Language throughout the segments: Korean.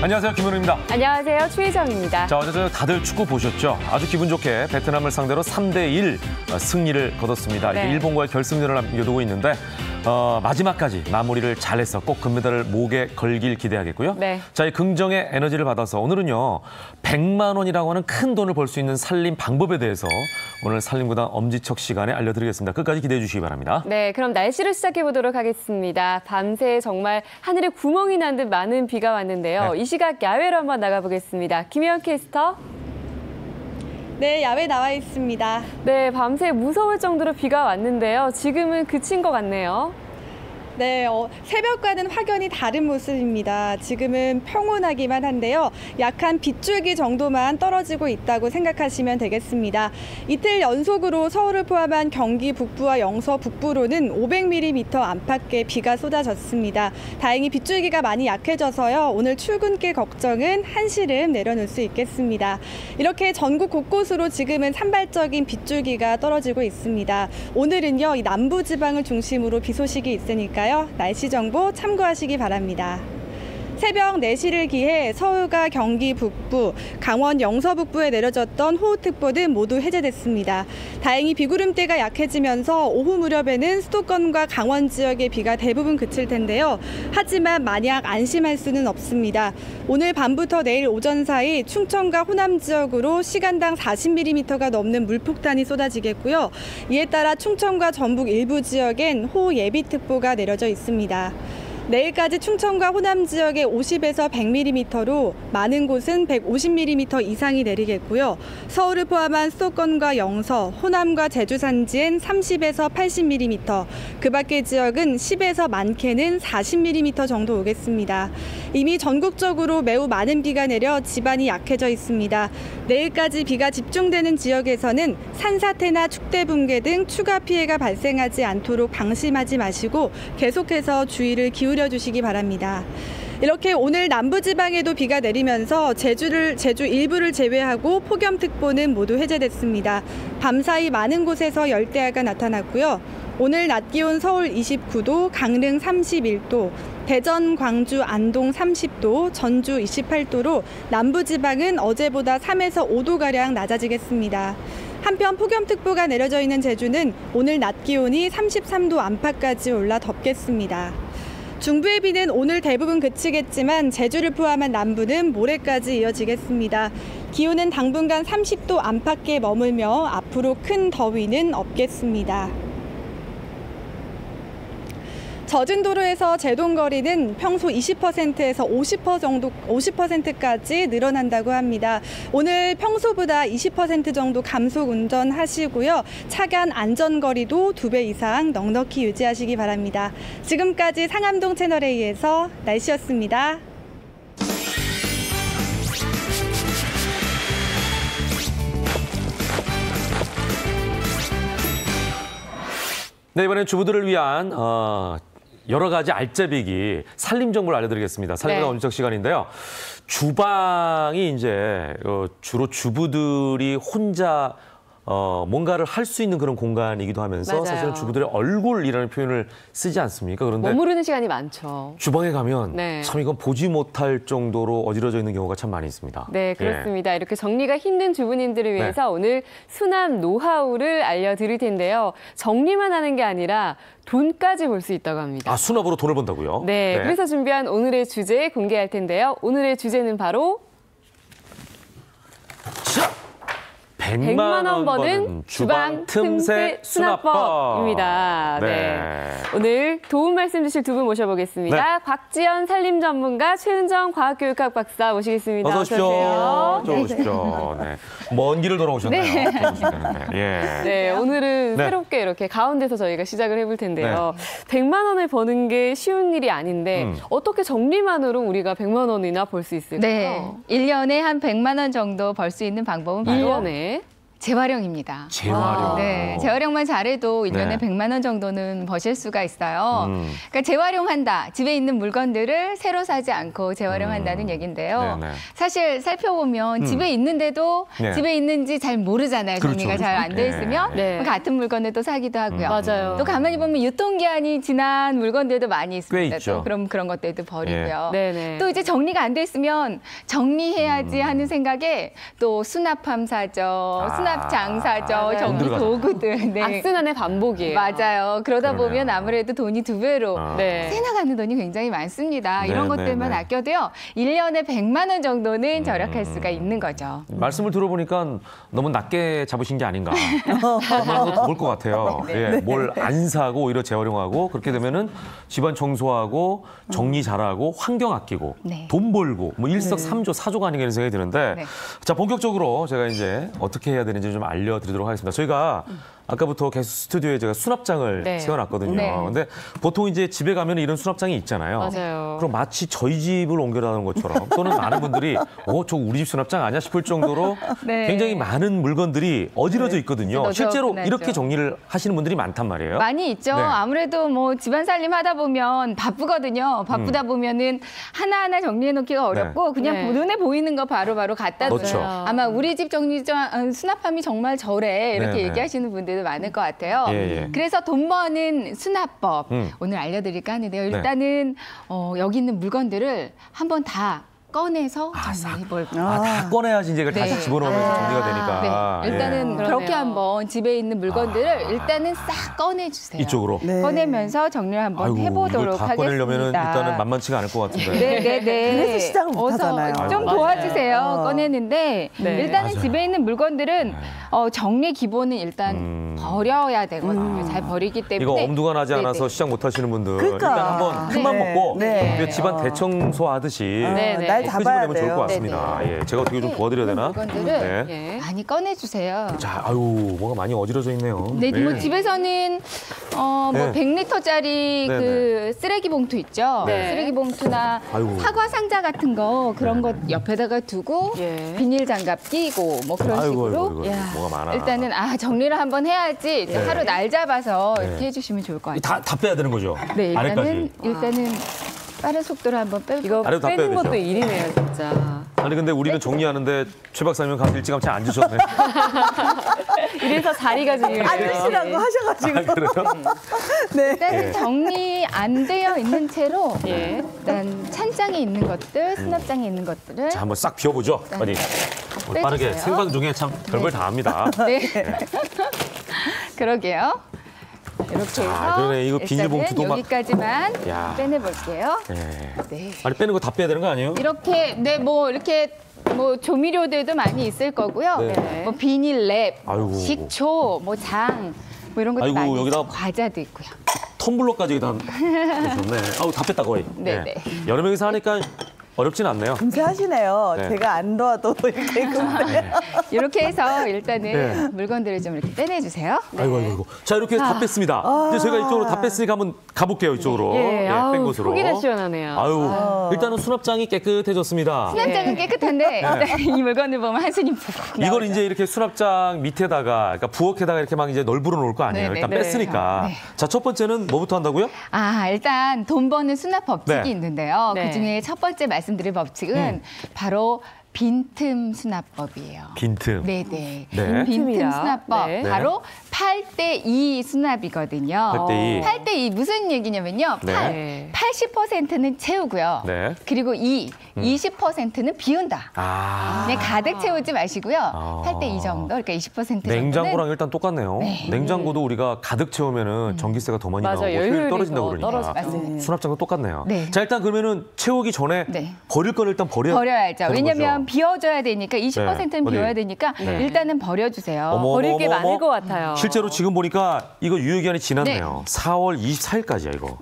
안녕하세요, 김은우입니다. 안녕하세요, 최희정입니다. 자, 어제 다들 축구 보셨죠? 아주 기분 좋게 베트남을 상대로 3대1 승리를 거뒀습니다. 네. 이게 일본과의 결승전을 남겨두고 있는데 마지막까지 마무리를 잘해서 꼭 금메달을 목에 걸길 기대하겠고요. 네. 자, 이 긍정의 에너지를 받아서 오늘은요, 100만 원이라고 하는 큰 돈을 벌 수 있는 살림 방법에 대해서 오늘 살림구당 엄지척 시간에 알려드리겠습니다. 끝까지 기대해 주시기 바랍니다. 네, 그럼 날씨를 시작해 보도록 하겠습니다. 밤새 정말 하늘에 구멍이 난 듯 많은 비가 왔는데요. 네. 이 시각 야외로 한번 나가보겠습니다. 김혜연 캐스터. 네, 야외 나와 있습니다. 네, 밤새 무서울 정도로 비가 왔는데요. 지금은 그친 것 같네요. 네, 새벽과는 확연히 다른 모습입니다. 지금은 평온하기만 한데요. 약한 빗줄기 정도만 떨어지고 있다고 생각하시면 되겠습니다. 이틀 연속으로 서울을 포함한 경기 북부와 영서 북부로는 500mm 안팎의 비가 쏟아졌습니다. 다행히 빗줄기가 많이 약해져서요. 오늘 출근길 걱정은 한시름 내려놓을 수 있겠습니다. 이렇게 전국 곳곳으로 지금은 산발적인 빗줄기가 떨어지고 있습니다. 오늘은요, 이 남부지방을 중심으로 비 소식이 있으니까요. 날씨 정보 참고하시기 바랍니다. 새벽 4시를 기해 서울과 경기 북부, 강원 영서 북부에 내려졌던 호우특보는 모두 해제됐습니다. 다행히 비구름대가 약해지면서 오후 무렵에는 수도권과 강원 지역의 비가 대부분 그칠 텐데요. 하지만 마냥 안심할 수는 없습니다. 오늘 밤부터 내일 오전 사이 충청과 호남 지역으로 시간당 40mm가 넘는 물폭탄이 쏟아지겠고요. 이에 따라 충청과 전북 일부 지역엔 호우 예비특보가 내려져 있습니다. 내일까지 충청과 호남 지역에 50에서 100mm로 많은 곳은 150mm 이상이 내리겠고요. 서울을 포함한 수도권과 영서, 호남과 제주 산지엔 30에서 80mm, 그 밖의 지역은 10에서 많게는 40mm 정도 오겠습니다. 이미 전국적으로 매우 많은 비가 내려 지반이 약해져 있습니다. 내일까지 비가 집중되는 지역에서는 산사태나 축대 붕괴 등 추가 피해가 발생하지 않도록 방심하지 마시고 계속해서 주의를 기울여 주시기 바랍니다. 이렇게 오늘 남부지방에도 비가 내리면서 제주 일부를 제외하고 폭염특보는 모두 해제됐습니다. 밤사이 많은 곳에서 열대야가 나타났고요. 오늘 낮 기온 서울 29도, 강릉 31도, 대전, 광주, 안동 30도, 전주 28도로 남부지방은 어제보다 3에서 5도가량 낮아지겠습니다. 한편 폭염특보가 내려져 있는 제주는 오늘 낮 기온이 33도 안팎까지 올라 덥겠습니다. 중부의 비는 오늘 대부분 그치겠지만 제주를 포함한 남부는 모레까지 이어지겠습니다. 기온은 당분간 30도 안팎에 머물며 앞으로 큰 더위는 없겠습니다. 젖은 도로에서 제동거리는 평소 20%에서 50%까지 늘어난다고 합니다. 오늘 평소보다 20% 정도 감속 운전하시고요. 차간 안전거리도 2배 이상 넉넉히 유지하시기 바랍니다. 지금까지 상암동 채널A에서 날씨였습니다. 네, 이번엔 주부들을 위한 여러 가지 알짜배기 살림 정보를 알려드리겠습니다. 살림구당 엄지척 시간인데요. 주방이 이제 주로 주부들이 혼자 뭔가를 할 수 있는 그런 공간이기도 하면서 맞아요. 사실은 주부들의 얼굴이라는 표현을 쓰지 않습니까? 그런데 머무르는 시간이 많죠. 주방에 가면 네. 참 이건 보지 못할 정도로 어지러져 있는 경우가 참 많이 있습니다. 네, 그렇습니다. 이렇게 정리가 힘든 주부님들을 위해서 오늘 수납 노하우를 알려드릴 텐데요. 정리만 하는 게 아니라 돈까지 벌 수 있다고 합니다. 아, 수납으로 돈을 번다고요? 네, 그래서 준비한 오늘의 주제 공개할 텐데요. 오늘의 주제는 바로 100만 원 버는 주방 틈새 수납법입니다. 네. 오늘 도움 말씀 주실 두 분 모셔보겠습니다. 네. 곽지연 살림 전문가, 최은정 과학교육학 박사 모시겠습니다. 어서 오십시오. 어서 오세요. 오십시오. 네. 먼 길을 돌아오셨나요? 네, 오늘은 새롭게 이렇게 가운데서 저희가 시작을 해볼 텐데요. 100만 원을 버는 게 쉬운 일이 아닌데 어떻게 정리만으로 우리가 100만 원이나 벌 수 있을까요? 네, 1년에 한 100만 원 정도 벌 수 있는 방법은 바로 1년에 재활용입니다. 재활용. 네, 재활용만 잘해도 1년에 네. 100만 원 정도는 버실 수가 있어요. 그러니까 재활용한다. 집에 있는 물건들을 새로 사지 않고 재활용한다는 얘기인데요. 네네. 사실 살펴보면 집에 있는데도 네. 집에 있는지 잘 모르잖아요. 그렇죠, 정리가 잘 안 돼 네. 있으면 네. 같은 물건을 또 사기도 하고요. 맞아요. 또 가만히 보면 유통기한이 지난 물건들도 많이 있습니다. 꽤 있죠. 또 그럼 그런 것들도 버리고요. 네네. 또 이제 정리가 안 돼 있으면 정리해야지 하는 생각에 또 수납함 사죠, 수납장 사죠, 맞아요. 정리 들어가죠. 도구들. 네. 악순환의 반복이에요. 맞아요. 그러다 그러네요. 보면 아무래도 돈이 두 배로 네. 새나가는 돈이 굉장히 많습니다. 네, 이런 네, 것들만 네. 아껴도요. 1년에 100만 원 정도는 절약할 수가 있는 거죠. 말씀을 들어보니까 너무 낮게 잡으신 게 아닌가. 좋을 것 같아요. 예, 뭘 안 사고 오히려 재활용하고 그렇게 되면은 집안 청소하고 정리 잘하고 환경 아끼고 네. 돈 벌고 뭐 일석삼조 사조가 아닌가 이런 생각이 드는데 네. 자 본격적으로 제가 이제 어떻게 해야 되는지 좀 알려드리도록 하겠습니다. 저희가 아까부터 계속 스튜디오에 제가 수납장을 네. 세워놨거든요. 네. 근데 보통 이제 집에 가면 이런 수납장이 있잖아요. 맞아요. 그럼 마치 저희 집을 옮겨다는 것처럼 또는 많은 분들이 저 우리 집 수납장 아니야 싶을 정도로 네. 굉장히 많은 물건들이 어지러져 있거든요. 너저분하죠. 실제로 이렇게 정리를 하시는 분들이 많단 말이에요. 많이 있죠. 네. 아무래도 뭐 집안 살림 하다 보면 바쁘거든요. 바쁘다 보면은 하나하나 정리해 놓기가 어렵고 그냥 네. 눈에 보이는 거 바로바로 갖다 그렇죠. 줘요. 아마 우리 집 수납함이 정말 저래 이렇게 네, 네. 얘기하시는 분들도 많을 것 같아요. 예, 예. 그래서 돈 버는 수납법 오늘 알려드릴까 하는데요. 일단은 여기 있는 물건들을 한번 다 꺼내서 정리해 볼 거예요. 다 꺼내야지 이제 이걸 다시 네. 집어넣으면서 정리가 되니까. 네. 일단은 예. 그렇게 그러네요. 한번 집에 있는 물건들을 일단은 싹 꺼내주세요. 이쪽으로. 네. 꺼내면서 정리를 한번 아이고, 해보도록 이걸 다 꺼내려면 하겠습니다. 일단은 만만치가 않을 것 같은데. 네네네. 그래서 시작을 못 어서 하잖아요. 좀 맞아요. 도와주세요. 꺼내는데 네. 일단은 맞아요. 집에 있는 물건들은 정리 기본은 일단 버려야 되거든요. 잘 버리기 때문에. 이거 엄두가 나지 네네. 않아서 시작 못 하시는 분들 그러니까. 일단 한번 큰맘 네. 먹고 네. 이게 집안 대청소하듯이 네, 네. 날 끄집어내면 잡아야 좋을 것 돼요. 같습니다. 예, 제가 어떻게 좀 도와드려야 되나? 물건들을 네. 예. 많이 꺼내주세요. 자, 아유, 뭐가 많이 어지러져 있네요. 네, 뭐 집에서는 뭐 네. 100리터짜리 네, 그 쓰레기 봉투 있죠. 네. 쓰레기 봉투나 아이고. 사과 상자 같은 거 그런 거 옆에다가 두고 예. 비닐 장갑 끼고 뭐 그런 아이고, 식으로 아이고, 아이고, 뭐가 많아. 일단은 정리를 한번 해야지 이제 하루 날 잡아서 네. 이렇게 해주시면 좋을 것 같아요. 다 빼야 되는 거죠? 네, 아래까지. 일단은 빠른 속도로 한번 빼고. 이거 아래도 다 빼는 빼야 되죠. 것도 일이네요, 진짜. 아니 근데 우리는 정리하는데 최 박사님은 가서 일찌감치 앉으셨네. 이래서 자리가 중요해요. 앉으시라고 하셔가지고. 아, 그래요? 네. 일단은 정리 안 되어 있는 채로 예. 일단 찬장에 있는 것들, 수납장에 있는 것들을 자, 한번 싹 비워보죠. 어디 빼주세요. 빠르게 생방 중에 참 별걸 다 합니다. 네. 그러게요. 이렇게 해서 그러네. 이거 비닐봉투도 일단은 막- 여기까지만 야. 빼내볼게요. 네. 네. 아니 빼는 거 다 빼야 되는 거 아니에요? 이렇게 뭐 조미료들도 많이 있을 거고요. 네. 뭐 비닐랩, 아이고. 식초, 뭐 장, 뭐 이런 것도 아이고, 많이 여기다- 있죠. 과자도 있고요. 텀블러까지 다 보셨네. 아우 다 뺐다 거의. 네, 네. 여러 명이서 하니까 어렵진 않네요. 금세 하시네요. 네. 제가 안 도와도 이렇게 금세. 이렇게 해서 일단은 네. 물건들을 좀 이렇게 빼내주세요. 아이고 아이고. 자 이렇게 다 뺐습니다. 이제 저희가 이쪽으로 다 뺐으니까 한번 가볼게요 이쪽으로. 예, 아우, 뺀 곳으로. 속이 다 시원하네요. 아유 일단은 수납장이 깨끗해졌습니다. 수납장은 네. 깨끗한데 일단 이 물건을 보면 한숨이 푹 이걸 나오죠. 이제 이렇게 수납장 밑에다가, 그러니까 부엌에다가 이렇게 막 이제 널브러 놓을 거 아니에요. 네, 일단 네, 뺐으니까. 네. 자, 첫 번째는 뭐부터 한다고요? 일단 돈 버는 수납 법칙이 네. 있는데요. 네. 그중에 첫 번째 말씀드릴 법칙은 바로 빈틈 수납법이에요. 빈틈. 네네. 네. 빈틈 빈틈이라. 수납법. 네. 바로 8대2 수납이거든요. 8대2. 8대2 무슨 얘기냐면요. 네. 80%는 채우고요. 네. 그리고 20%는 비운다. 아. 가득 채우지 마시고요. 아. 8대2 정도, 그러니까 20% 정도는 냉장고랑 일단 똑같네요. 네. 냉장고도 우리가 가득 채우면은 전기세가 더 많이 맞아요. 나오고 열효율이 효율이 떨어진다고 더 그러니까. 떨어지죠. 맞습니다. 수납장도 똑같네요. 네. 자, 일단 그러면은 채우기 전에 네. 버릴 건 일단 버려야죠. 되는 왜냐면 거죠. 비워줘야 되니까 20%는 네. 비워야 어디? 되니까 네. 일단은 버려주세요. 어머, 버릴 게 어머, 많을 어머. 것 같아요. 실제로 지금 보니까 이거 유효기한이 지났네요. 4월 24일까지야 이거.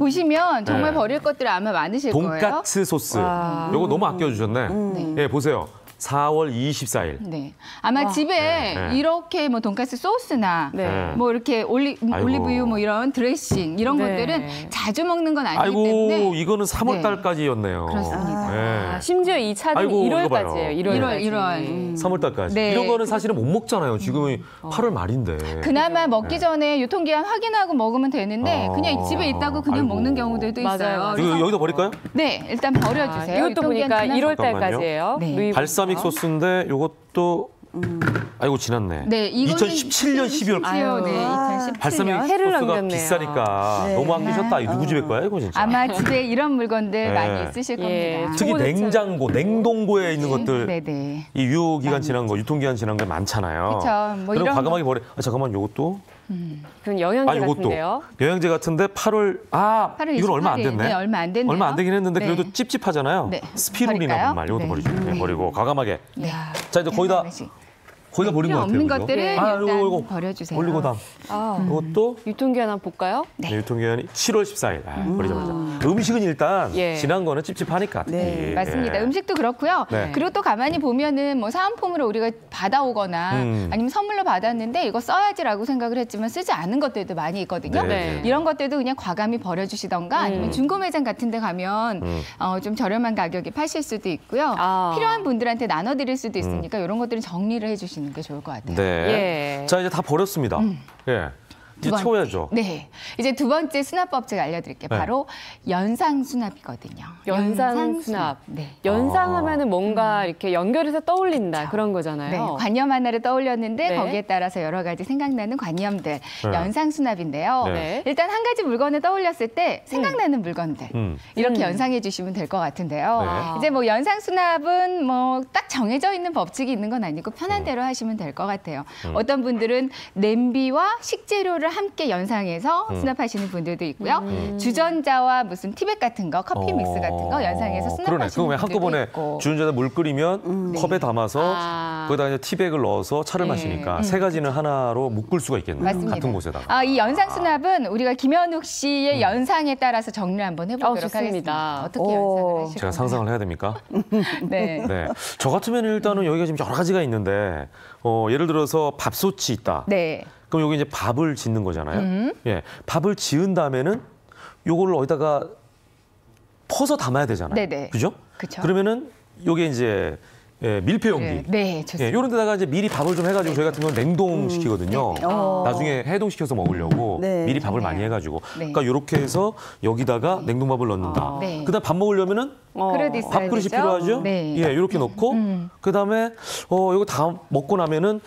보시면 정말 네. 버릴 것들이 아마 많으실 거예요. 돈까스 소스. 와. 요거 너무 아껴주셨네. 예, 보세요. 4월 24일. 네. 아마 집에 네. 이렇게 뭐 돈가스 소스나 네. 뭐 이렇게 아이고. 올리브유 뭐 이런 드레싱 이런 네. 것들은 자주 먹는 건 아니기 아이고, 때문에 이거는 3월 달까지였네요. 그렇습니다. 아, 심지어 이 차는 아이고, 이거 1월까지예요. 1월. 3월달까지. 네. 이런 거는 사실은 못 먹잖아요. 지금이 8월 말인데. 그나마 먹기 전에 유통기한 확인하고 먹으면 되는데 그냥 집에 있다고 그냥 아이고. 먹는 경우들도 있어요. 맞아요. 이거 여기다 버릴까요? 네, 일단 버려주세요. 이것도 유통기한 보니까 지난 1월달까지예요. 네. 발사믹 소스인데 이것도 아이고 지났네. 네, 이거는 2017년 12월. 아유, 네, 2017년. 발사믹 해를 소스가 넘겼네요. 비싸니까 네. 너무 아끼셨다. 이거 누구 집에 거야 이거 진짜. 아마 집에 이런 물건들 네. 많이 있으실 예. 겁니다. 특히 초고대처럼. 냉장고, 냉동고에 있는 것들 네네. 이 유효기간 지난 거, 유통기한 지난 거 많잖아요. 그쵸. 뭐 그럼 이런 과감하게 버려. 잠깐만 요것도. 그건 영양제 이것도 같은데요. 영양제 같은데 8월 이건 얼마 안 28일. 됐네. 네, 얼마 안 됐네요. 얼마 안 되긴 했는데 네. 그래도 찝찝하잖아요. 네. 스피루리나 버릴까요? 분말 이것도 네. 버리죠. 네, 버리고 과감하게. 네. 자 이제 거의 다 버린 것 필요 같아요. 없는 그죠? 것들은 이거, 일단 이거 버려주세요. 올리고당. 아, 이것도 유통기한 한번 볼까요? 네. 유통기한이 7월 14일. 버리자마자. 음식은 일단 예. 지난 거는 찝찝하니까. 네. 특히. 맞습니다. 예. 음식도 그렇고요. 네. 그리고 또 가만히 보면은 뭐 사은품으로 우리가 받아오거나 아니면 선물로 받았는데 이거 써야지라고 생각을 했지만 쓰지 않은 것들도 많이 있거든요. 네. 이런 것들도 그냥 과감히 버려주시던가 아니면 중고 매장 같은 데 가면 좀 저렴한 가격에 파실 수도 있고요. 아. 필요한 분들한테 나눠드릴 수도 있으니까 이런 것들은 정리를 해주시는 게 좋을 것 같아요. 네. 예. 자 이제 다 버렸습니다. 예. 이제 두 번째. 채워야죠. 네. 이제 두 번째 수납법 제가 알려드릴게요. 네. 바로 연상 수납이거든요. 연상 수납. 네. 연상하면은 뭔가 이렇게 연결해서 떠올린다 그런 거잖아요. 네, 관념 하나를 떠올렸는데 네. 거기에 따라서 여러 가지 생각나는 관념들, 네. 연상 수납인데요. 네. 일단 한 가지 물건을 떠올렸을 때 생각나는 물건들 이렇게 연상해 주시면 될 것 같은데요. 네. 이제 뭐 연상 수납은 뭐 딱 정해져 있는 법칙이 있는 건 아니고 편한 대로 하시면 될 것 같아요. 어떤 분들은 냄비와 식재료를 함께 연상해서 수납하시는 분들도 있고요. 주전자와 무슨 티백 같은 거, 커피 믹스 같은 거 연상해서 그러네. 수납하시는 그거 왜 분들도 한꺼번에 있고. 주전자에 물 끓이면 컵에 담아서 아. 거기다 이제 티백을 넣어서 차를 마시니까 세 가지는 하나로 묶을 수가 있겠네요. 맞습니다. 같은 곳에다가. 아, 이 연상 수납은 우리가 김현욱 씨의 연상에 따라서 정리를 한번 해보도록 좋습니다. 하겠습니다. 어떻게 오. 연상을 하실까요? 제가 상상을 해야 됩니까? 네. 네. 저 같으면 일단은 여기가 지금 여러 가지가 있는데 예를 들어서 밥솥이 있다. 네. 그럼 여기 이제 밥을 짓는 거잖아요. 예. 밥을 지은 다음에는 요거를 어디다가 퍼서 담아야 되잖아요. 네네. 그죠? 그쵸. 그러면은 요게 이제 밀폐 용기. 네, 좋습니다. 예, 이런 데다가 이제 미리 밥을 좀 해가지고 저희 같은 경우는 냉동시키거든요. 나중에 해동시켜서 먹으려고 네. 미리 밥을 많이 해가지고. 그러니까 이렇게 해서 여기다가 냉동밥을 넣는다. 네. 그다음 밥 먹으려면은 그릇 있어야 밥그릇이 되죠? 필요하죠. 네. 예, 이렇게 넣고 그다음에 이거 다 먹고 나면은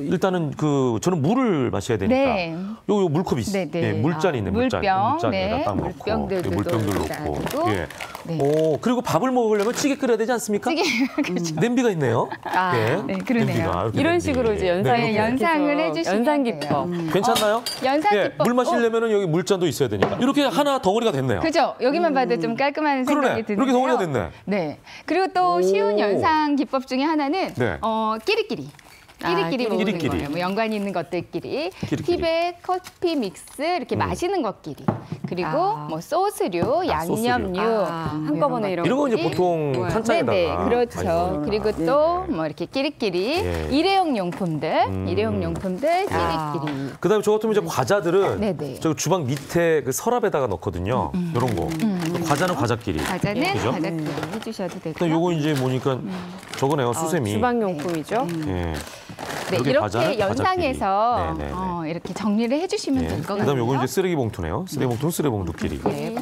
일단은 저는 물을 마셔야 되니까 네. 요 물컵이 있어. 네, 네. 예, 물잔 있네, 물잔. 물병, 물잔에다 네. 딱 넣고 물병들도 물병들 여기다 넣고. 두고. 예. 네. 그리고 밥을 먹으려면 찌개 끓여야 되지 않습니까? 찌개, 그렇죠. 냄비가 있네요. 아, 예. 네, 그러네요. 냄비가 이렇게 이런 냄비. 식으로 이제 연상, 네, 네, 이렇게. 연상을 해주시면 연상 돼요. 기법. 괜찮나요? 연상 예, 기법. 물 마시려면은 여기 물잔도 있어야 되니까. 이렇게 하나 덩어리가 됐네요. 그죠? 여기만 봐도 좀 깔끔한 생각이 그러네. 드는데요. 이렇게 덩어리가 됐네. 네. 그리고 또 쉬운 연상 기법 중에 하나는 네. 끼리끼리. 끼리끼리 먹는 끼리끼리. 거예요. 뭐 연관이 있는 것들끼리. 끼리끼리. 티백, 커피 믹스 이렇게 마시는 것끼리. 그리고 뭐 소스류, 양념류 한꺼번에 이런 이런 거 이제 것들이. 보통 탄창에다가 네네, 많이 그렇죠. 넣으니까. 그리고 또 뭐 이렇게 끼리끼리 예. 일회용 용품들, 일회용 용품들 끼리끼리. 그다음에 저 같으면 이제 과자들은 네네. 저 주방 밑에 그 서랍에다가 넣거든요. 이런 거. 과자는 과자끼리. 과자는 그죠? 과자끼리 해주셔도 되고요. 근데 요거 이제 보니까 저거네요. 수세미. 주방용품이죠. 예. 네, 이렇게 과자는 이렇게 연상해서 과자끼리. 네네네. 이렇게 정리를 해주시면 예. 될 것 같아요. 그다음에 요거 이제 쓰레기 봉투네요. 쓰레기 봉투는 쓰레기 봉투끼리. 네,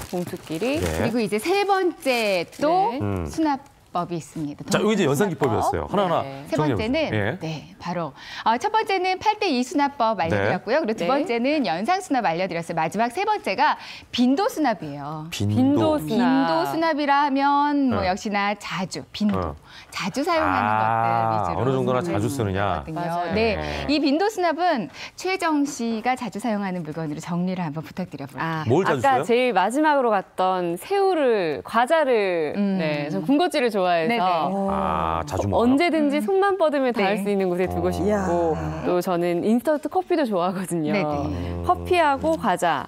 봉투끼리. 네. 그리고 이제 세 번째 또 네. 수납법이 있습니다. 자, 여기 이제 연상 수납법. 기법이었어요. 하나하나 네. 세 정리해보세요. 번째는 예. 네, 바로 첫 번째는 8대2 수납법 알려드렸고요. 그리고 두 네. 번째는 연상 수납 알려드렸어요. 마지막 세 번째가 빈도 수납이에요. 빈도 수납. 빈도 수납이라 하면 뭐 네. 역시나 자주 빈도 어. 자주 사용하는 것들 위주로 어느 정도나 수납을 자주 쓰느냐. 하거든요. 맞아요. 네, 이 빈도 수납은 최정 씨가 자주 사용하는 물건으로 정리를 한번 부탁드려볼게요. 뭘 자주 아까 써요? 제일 마지막으로 갔던 새우를 과자를 네, 저 군것질을 좋아해서 네네. 자주 먹어요. 언제든지 손만 뻗으면 닿을 네. 수 있는 곳에 두고 싶고 이야. 또 저는 인스턴트 커피도 좋아하거든요. 네네. 커피하고 과자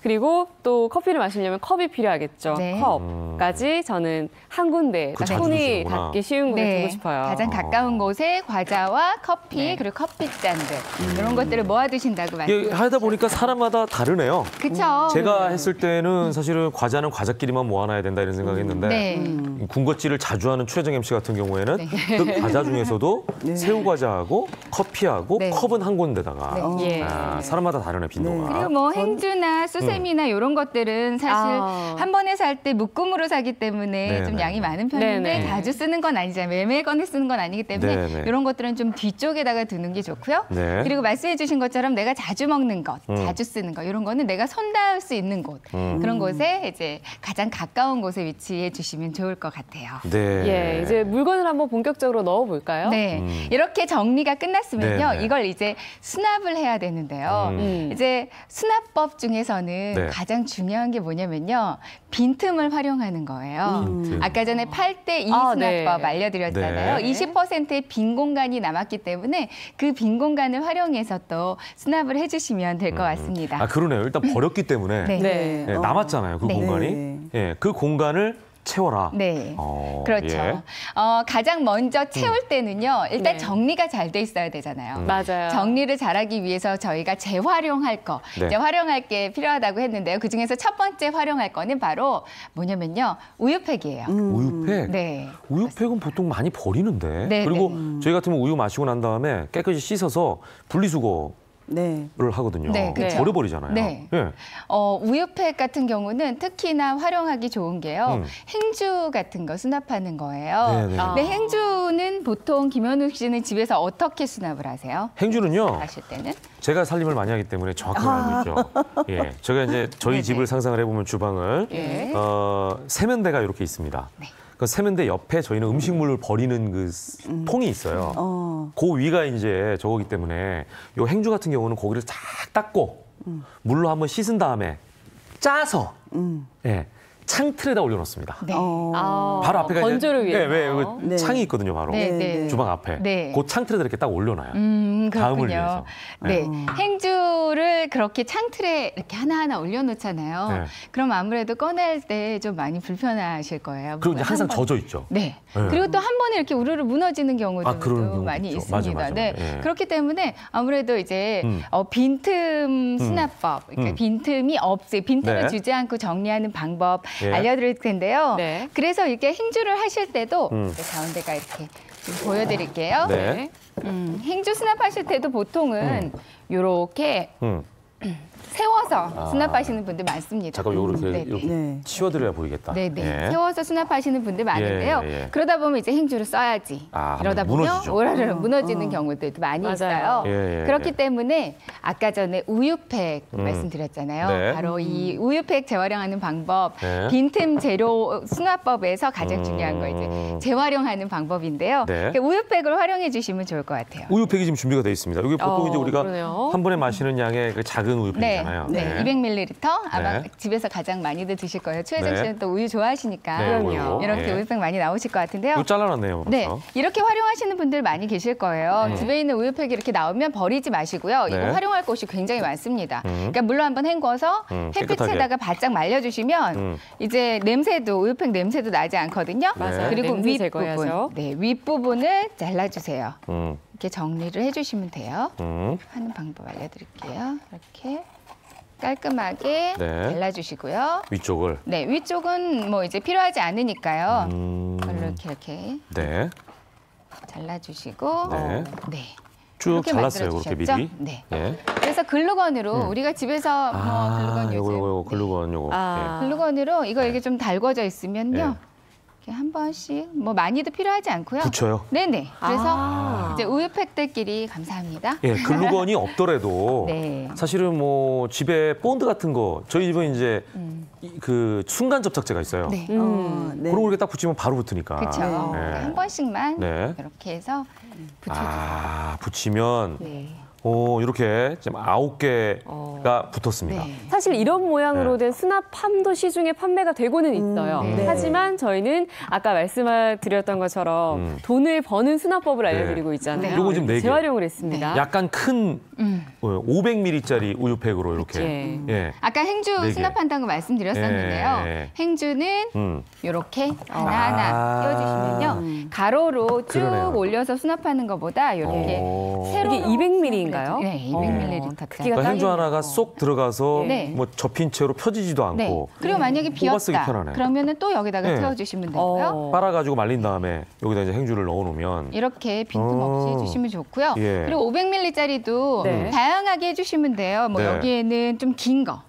그리고 또 커피를 마시려면 컵이 필요하겠죠. 네. 컵까지 저는 한 군데 딱 자주 손이 드시는구나. 닿기 쉬운 곳에 두고 싶어요. 가장 가까운 곳에 과자와 커피 그리고 커피잔들 이런 것들을 모아두신다고 이게 말씀드렸죠. 하다 보니까 사람마다 다르네요. 그렇죠. 제가 했을 때는 사실은 과자는 과자끼리만 모아놔야 된다 이런 생각했는데 네. 군것질을 자주 하는 최혜정 MC 같은 경우에는 그 과자 중에서도 새우 과자하고 커피하고 네. 컵은 한 군데다가 예. 사람마다 다르네 빈도가. 그리고 뭐 행주나 수세미나 이런 것들은 사실 한 번에 살 때 묶음으로 사기 때문에 좀 네네. 양이 많은 편인데 네네. 자주 쓰는 건 아니잖아요. 매매건에 쓰는 건 아니기 때문에 네네. 이런 것들은 좀 뒤쪽에다가 두는 게 좋고요. 네. 그리고 말씀해 주신 것처럼 내가 자주 먹는 것, 자주 쓰는 것 이런 거는 내가 손 닿을 수 있는 곳 그런 곳에 이제 가장 가까운 곳에 위치해 주시면 좋을 것 같아요. 네. 예, 이제 물건을 한번 본격적으로 넣어볼까요? 네, 이렇게 정리가 끝났으면요, 네네. 이걸 이제 수납을 해야 되는데요. 이제 수납법 중에서는 네. 가장 가장 중요한 게 뭐냐면요, 빈틈을 활용하는 거예요. 빈틈. 아까 전에 8대 2 아, 수납법 네. 알려드렸잖아요. 네. 20%의 빈 공간이 남았기 때문에 그 빈 공간을 활용해서 또 수납을 해주시면 될 것 같습니다. 아 그러네요. 일단 버렸기 때문에 네. 네. 네, 남았잖아요. 그 네. 공간이. 네. 예, 그 공간을 채워라. 네. 그렇죠. 예. 가장 먼저 채울 때는요, 일단 네. 정리가 잘 돼 있어야 되잖아요. 맞아요. 정리를 잘하기 위해서 저희가 재활용할 거, 네. 이제 활용할 게 필요하다고 했는데요. 그중에서 첫 번째 활용할 거는 바로 뭐냐면요, 우유팩이에요. 우유팩. 네. 우유팩은 보통 많이 버리는데. 네, 그리고 저희 같으면 우유 마시고 난 다음에 깨끗이 씻어서 분리수거를 네. 하거든요. 네, 그렇죠. 버려버리잖아요. 네. 예. 우유팩 같은 경우는 특히나 활용하기 좋은 게요, 행주 같은 거 수납하는 거예요. 네, 네. 근데 행주는 보통 김현욱 씨는 집에서 어떻게 수납을 하세요? 행주는요. 하실 때는? 제가 살림을 많이 하기 때문에 정확하게 알고 있죠. 예, 제가 이제 저희 네네. 집을 상상을 해보면 주방을 예. 세면대가 이렇게 있습니다. 네. 그 세면대 옆에 저희는 음식물을 버리는 그 통이 있어요. 그 위가 이제 저거기 때문에 요 행주 같은 경우는 고기를 쫙 닦고 물로 한번 씻은 다음에 짜서 예, 창틀에다 올려놓습니다. 네. 바로 앞에가 건조를 이제, 위해서. 예, 왜 여기 네. 창이 있거든요, 바로 네, 네. 주방 앞에. 네. 그 창틀에다 이렇게 딱 올려놔요. 다음을 그렇군요. 위해서. 네. 행주를 그렇게 창틀에 이렇게 하나하나 올려놓잖아요. 네. 그럼 아무래도 꺼낼 때 좀 많이 불편하실 거예요. 그리고 이제 항상 한 번- 젖어 있죠. 네. 네. 그리고 또 한 번에 이렇게 우르르 무너지는 경우들도 그런 경우도 많이 있죠. 있습니다. 맞아, 맞아, 네. 맞아. 예. 그렇기 때문에 아무래도 이제 빈틈 수납법, 그러니까 빈틈이 없이 빈틈을 네. 주지 않고 정리하는 방법 예. 알려드릴 텐데요. 네. 그래서 이렇게 행주를 하실 때도 이제 가운데가 이렇게 좀 보여드릴게요. 네. 행주 수납하실 때도 보통은 이렇게 음. 세워서 수납하시는 분들 많습니다. 잠깐 요렇게 네, 이렇게 네. 치워드려야 보이겠다. 네네. 예. 세워서 수납하시는 분들 많은데요. 예, 예. 그러다 보면 이제 행주를 써야지. 이러다 보면 무너지죠. 오라르 무너지는 경우들도 많이 맞아요. 있어요. 예, 예, 그렇기 예. 때문에 아까 전에 우유팩 말씀드렸잖아요. 네. 바로 이 우유팩 재활용하는 방법, 네. 빈틈 재료 수납법에서 가장 중요한 거 이제 재활용하는 방법인데요. 네. 그러니까 우유팩을 활용해 주시면 좋을 것 같아요. 우유팩이 지금 준비가 되어 있습니다. 이게 보통 이제 우리가 그러네요. 한 번에 마시는 양의 그 작은 우유팩이잖아요. 네. 200ml 아마 네. 집에서 가장 많이들 드실 거예요. 최혜정 네. 씨는 또 우유 좋아하시니까 네, 그럼요. 이렇게 예. 우유팩 많이 나오실 것 같은데요. 이거 잘라놨네요. 네, 벌써. 이렇게 활용하시는 분들 많이 계실 거예요. 집에 있는 우유팩이 이렇게 나오면 버리지 마시고요. 네. 이거 활용할 곳이 굉장히 많습니다. 그러니까 물로 한번 헹궈서 햇빛에다가 바짝 말려주시면 이제 냄새도 우유팩 냄새도 나지 않거든요. 맞아요. 그리고 냄새 윗부분, 제거해야죠. 네, 윗부분을 잘라주세요. 음, 이렇게 정리를 해주시면 돼요. 음. 하는 방법 알려드릴게요. 이렇게 깔끔하게 네. 잘라주시고요. 위쪽을. 네, 위쪽은 뭐 이제 필요하지 않으니까요. 음, 이렇게 네. 잘라주시고, 네. 네. 쭉 이렇게 잘랐어요. 그렇게 만들어주셨죠? 미리. 네. 예. 그래서 글루건으로 우리가 집에서 뭐 글루건 요즘 요거 글루건 요거. 아. 글루건으로 이거 이렇게 좀 달궈져 있으면요. 네. 이렇게 한 번씩 뭐 많이도 필요하지 않고요. 붙여요. 네네. 그래서 아. 이제 우유팩들끼리 감사합니다. 예, 글루건이 없더라도 네. 사실은 뭐 집에 본드 같은 거 저희 집은 이제 그 순간 접착제가 있어요. 네. 네. 그런 거 이렇게 딱 붙이면 바로 붙으니까. 그렇죠. 네. 한 번씩만 네. 이렇게 해서 붙여주세요. 붙이면 네. 이렇게 지금 9개가 붙었습니다. 네. 사실 이런 모양으로 네. 된 수납함도 시중에 판매가 되고는 있어요. 네. 하지만 저희는 아까 말씀드렸던 것처럼 돈을 버는 수납법을 알려드리고 있잖아요. 요거 지금 4개. 재활용을 했습니다. 약간 큰 500ml짜리 우유팩으로 이렇게. 네. 예. 아까 행주 4개. 수납한다는 거 말씀드렸었는데요. 예. 행주는 이렇게 하나하나 띄워주시면요. 가로로 쭉 그러네요. 올려서 수납하는 것보다 이렇게 세로 이게 200ml인가요? 네, 200ml. 크기가 그러니까 행주 딱이네요. 하나가 쏙 들어가서 네. 뭐 접힌 채로 펴지지도 않고 네. 그리고 만약에 뽑아 쓰기 비었다. 편하네. 그러면은 또 여기다가 네. 채워주시면 되고요. 빨아가지고 말린 다음에 여기다 이제 행주를 넣어놓으면 이렇게 빈틈없이 해주시면 좋고요. 예. 그리고 500ml짜리도 네. 다양하게 해주시면 돼요. 뭐 네. 여기에는 좀 긴 거.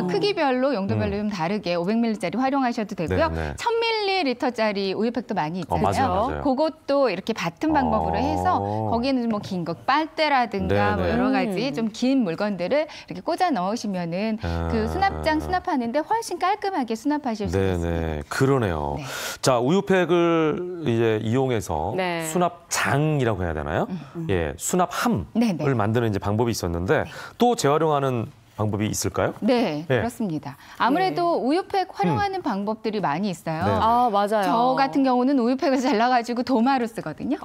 크기별로 용도별로 음. 좀 다르게 500ml짜리 활용하셔도 되고요. 네, 네. 1000ml짜리 우유팩도 많이 있잖아요. 맞아요. 그것도 이렇게 같은 방법으로 해서 거기에는 뭐 긴 거 빨대라든가 네, 뭐 네. 여러 가지 좀 긴 물건들을 이렇게 꽂아 넣으시면은 그 수납장 수납하는데 훨씬 깔끔하게 수납하실 수 있습니다. 네네 그러네요. 네. 자 우유팩을 이제 이용해서 네. 수납장이라고 해야 되나요? 예, 수납함을 네, 네. 만드는 이제 방법이 있었는데 또 재활용하는 방법이 있을까요? 네, 네. 그렇습니다. 아무래도 우유팩 활용하는 방법들이 많이 있어요. 네. 아, 맞아요. 저 같은 경우는 우유팩을 잘라가지고 도마로 쓰거든요.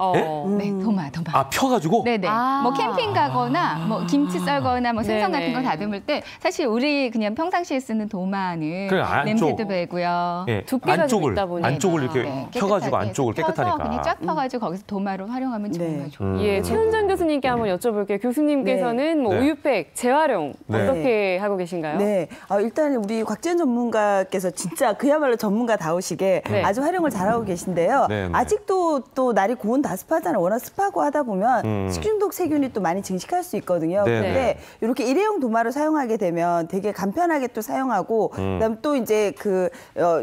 네, 도마. 아 펴가지고? 네네. 아. 뭐 캠핑 가거나 뭐 김치 썰거나 뭐 생선 네네. 같은 거 다듬을 때 사실 우리 그냥 평상시에 쓰는 도마는 그래, 안쪽. 냄새도 배고요. 예, 두께가 좀 있다 보니까. 안쪽을 이렇게 네, 펴가지고 깨끗하게 안쪽을 펴서 깨끗하니까. 그냥 쫙 펴가지고 거기서 도마로 활용하면 정말 네. 좋아요. 예, 최은정 교수님께 한번 여쭤볼게요. 교수님께서는 뭐 네. 우유팩 재활용 네. 어떻게 하고 계신가요? 네, 일단 우리 곽지연 전문가께서 진짜 그야말로 전문가다우시게 네. 아주 활용을 잘하고 계신데요. 네, 네. 아직도 또 날이 고온 다습하잖아요. 워낙 습하고 하다 보면 식중독 세균이 또 많이 증식할 수 있거든요. 네, 근데 네. 이렇게 일회용 도마를 사용하게 되면 되게 간편하게 또 사용하고 그다음 또 이제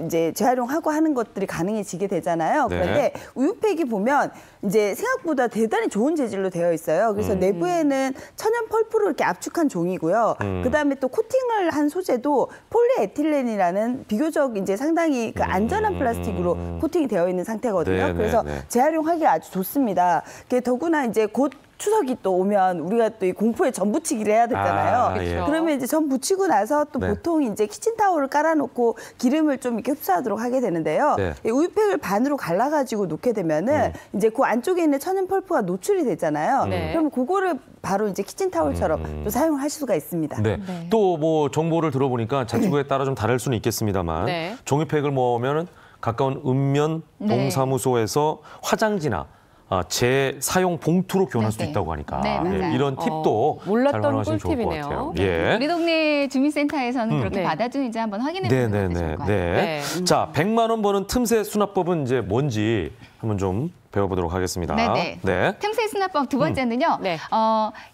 이제 재활용하고 하는 것들이 가능해지게 되잖아요. 네. 그런데 우유팩이 보면 이제 생각보다 대단히 좋은 재질로 되어 있어요. 그래서 내부에는 천연 펄프로 이렇게 압축한 종이고요. 그다음에 또 코팅을 한 소재도 폴리에틸렌이라는 비교적 이제 상당히 그 안전한 플라스틱으로 코팅이 되어 있는 상태거든요. 네, 그래서 네, 네. 재활용하기 아주 좋습니다. 더구나 이제 곧 추석이 또 오면 우리가 또 이 공포에 전 부치기를 해야 되잖아요. 아, 예. 그러면 이제 전 부치고 나서 또 네. 보통 이제 키친타올을 깔아놓고 기름을 좀 이렇게 흡수하도록 하게 되는데요. 네. 이 우유팩을 반으로 갈라가지고 놓게 되면은 이제 그 안쪽에 있는 천연 펄프가 노출이 되잖아요. 네. 그럼 그거를 바로 이제 키친타올처럼 또 사용할 수가 있습니다. 네. 또 뭐 정보를 들어보니까 자치구에 따라 좀 다를 수는 있겠습니다만 네. 종이팩을 모으면 가까운 읍면 네. 동사무소에서 화장지나 재사용 봉투로 교환할 수도 네, 네. 있다고 하니까 네, 맞아요. 이런 팁도 몰랐던 잘 활용하시면 좋을 것 꿀팁이네요. 같아요. 네. 우리 예. 동네 주민센터에서는 그렇게 네. 받아주는지 한번 확인해 보는 것도 좋을 네네네. 것 같아요. 네. 네. 자, 100만 원 버는 틈새 수납법은 이제 뭔지 한번 좀 배워보도록 하겠습니다. 네네. 네. 틈새 수납법 두 번째는요. 네.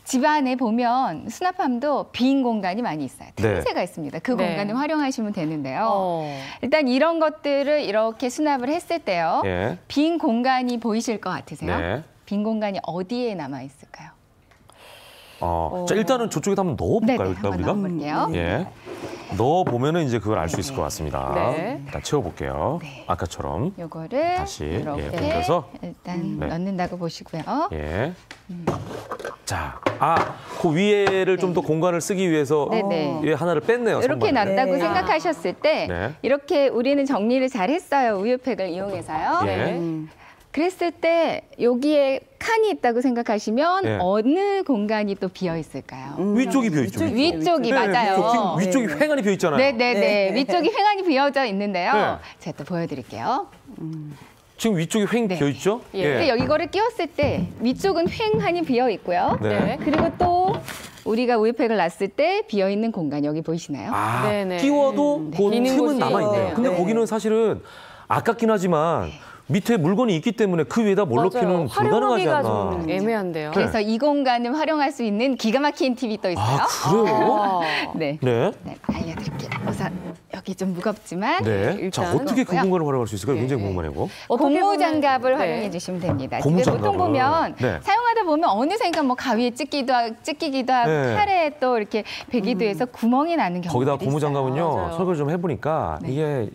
집안에 보면 수납함도 빈 공간이 많이 있어요. 네. 틈새가 있습니다. 그 네. 공간을 활용하시면 되는데요. 어. 일단 이런 것들을 이렇게 수납을 했을 때요. 예. 빈 공간이 보이실 것 같으세요? 네. 빈 공간이 어디에 남아 있을까요? 자, 일단은 저쪽에다 한번 넣어볼까요? 네네, 일단 한번 우리가? 넣어볼게요. 예. 넣어 보면은 이제 그걸 알 수 있을 것 같습니다. 네. 일단 채워볼게요. 네. 아까처럼. 요거를 다시, 이렇게 예, 옮겨서. 일단 네. 넣는다고 보시고요. 예. 자, 그 위에를 좀 더 공간을 쓰기 위해서 네네. 예, 하나를 뺐네요. 이렇게 선반을. 놨다고 네. 생각하셨을 때 네. 이렇게 우리는 정리를 잘 했어요. 우유팩을 이용해서요. 예. 그랬을 때 여기에 칸이 있다고 생각하시면 네. 어느 공간이 또 비어 있을까요? 위쪽이 비어있죠. 위쪽이 맞아요. 위쪽이 횡하니 비어있잖아요. 네네네. 네. 위쪽이 횡하니 비어져 있는데요. 네. 제가 또 보여드릴게요. 지금 위쪽이 횡 네. 비어있죠? 예. 근데 여기 이거를 끼웠을 때 위쪽은 횡하니 비어 있고요. 네. 그리고 또 우리가 우유팩을 놨을 때 비어 있는 공간 여기 보이시나요? 네네. 끼워도 그 비는 틈은 곳이 남아있네요. 있네요. 근데 네. 거기는 사실은 아깝긴 하지만 밑에 물건이 있기 때문에 그 위에다 뭘 넣기는 불가능하지 활용하기가 않나. 좀 애매한데요. 그래서 이 공간을 활용할 수 있는 기가 막힌 팁이 또 있어요. 아, 그래요? 네. 네. 네, 알려드릴게요. 우선 여기 좀 무겁지만 네. 일단 자, 어떻게 그 넣었고요. 공간을 활용할 수 있을까요? 굉장히 궁금하네요. 어떻게 고무 보면- 장갑을 네. 활용해 주시면 됩니다. 고무 집에 보통 장갑을. 보면 네. 사용하다 보면 어느샌가 뭐 가위에 찢기도 하고 네. 칼에 또 이렇게 베기도 해서 구멍이 나는 경우가 거기다 있어요. 고무장갑은요, 맞아요. 설거지 좀 해보니까 이게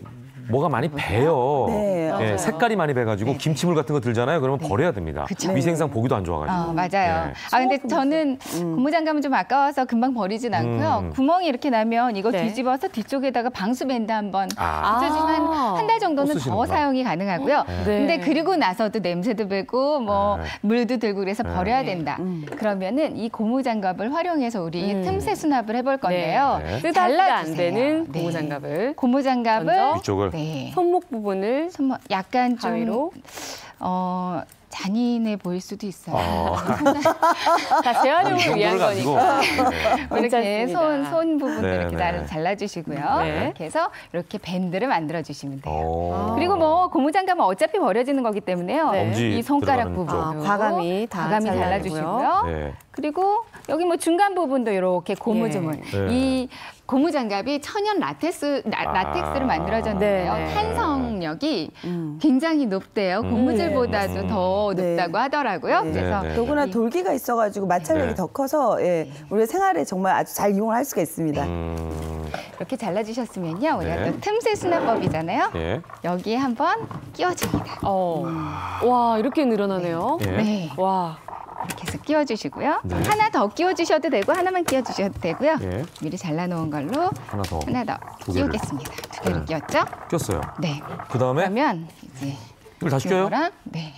뭐가 많이 배요. 네, 예, 색깔이 많이 배가지고 김치물 같은 거 들잖아요. 그러면 버려야 됩니다. 그쵸. 위생상 보기도 안 좋아가지고. 맞아요. 예. 근데 저는 고무장갑은 좀 아까워서 금방 버리진 않고요. 구멍이 이렇게 나면 이거 네. 뒤집어서 뒤쪽에다가 방수밴드 한번 아. 붙여주면 한 달 정도는 또 더 쓰시는구나. 사용이 가능하고요. 네. 근데 그리고 나서도 냄새도 배고 뭐 네. 물도 들고 그래서 버려야 된다. 그러면은 이 고무장갑을 활용해서 우리 틈새 수납을 해볼 건데요. 네. 쓰다가 안 잘라주세요. 되는 네. 고무장갑을 고무장갑을 먼저 위쪽을. 네. 손목 부분을 약간 좀 가위로 잔인해 보일 수도 있어요. 다 재활용을 이 위한 정도를 가지고. 거니까. 네. 이렇게 괜찮습니다. 손 부분도 네, 이렇게 네. 잘라주시고요. 네. 이렇게 해서 이렇게 밴드를 만들어주시면 돼요. 오. 그리고 뭐 고무장갑은 어차피 버려지는 거기 때문에요. 네. 엄지 이 손가락 들어가는 부분, 쪽. 과감히 다 잘라주시고요. 네. 그리고 여기 뭐 중간 부분도 이렇게 고무줄을 예. 이 고무장갑이 천연 라텍스로 만들어졌는데요. 네, 네. 탄성력이 굉장히 높대요. 고무줄보다도 더 네. 높다고 하더라고요. 네. 그래서 네, 네. 더구나 돌기가 있어가지고 마찰력이 네. 더 커서 우리가 생활에 정말 아주 잘 이용을 할 수가 있습니다. 이렇게 잘라주셨으면요. 우리가 네. 또 틈새 수납법이잖아요. 예. 여기에 한번 끼워줍니다. 와, 이렇게 늘어나네요. 예. 네. 와. 이렇게 해서 끼워주시고요. 네. 하나 더 끼워주셔도 되고 하나만 끼워주셔도 되고요. 예. 미리 잘라놓은 걸로 하나 더. 하나 더 두 개를. 끼우겠습니다. 두 개를 네. 끼웠죠? 꼈어요. 네. 그 다음에 그러면 이제 이걸 다시 껴요? 요거랑 네.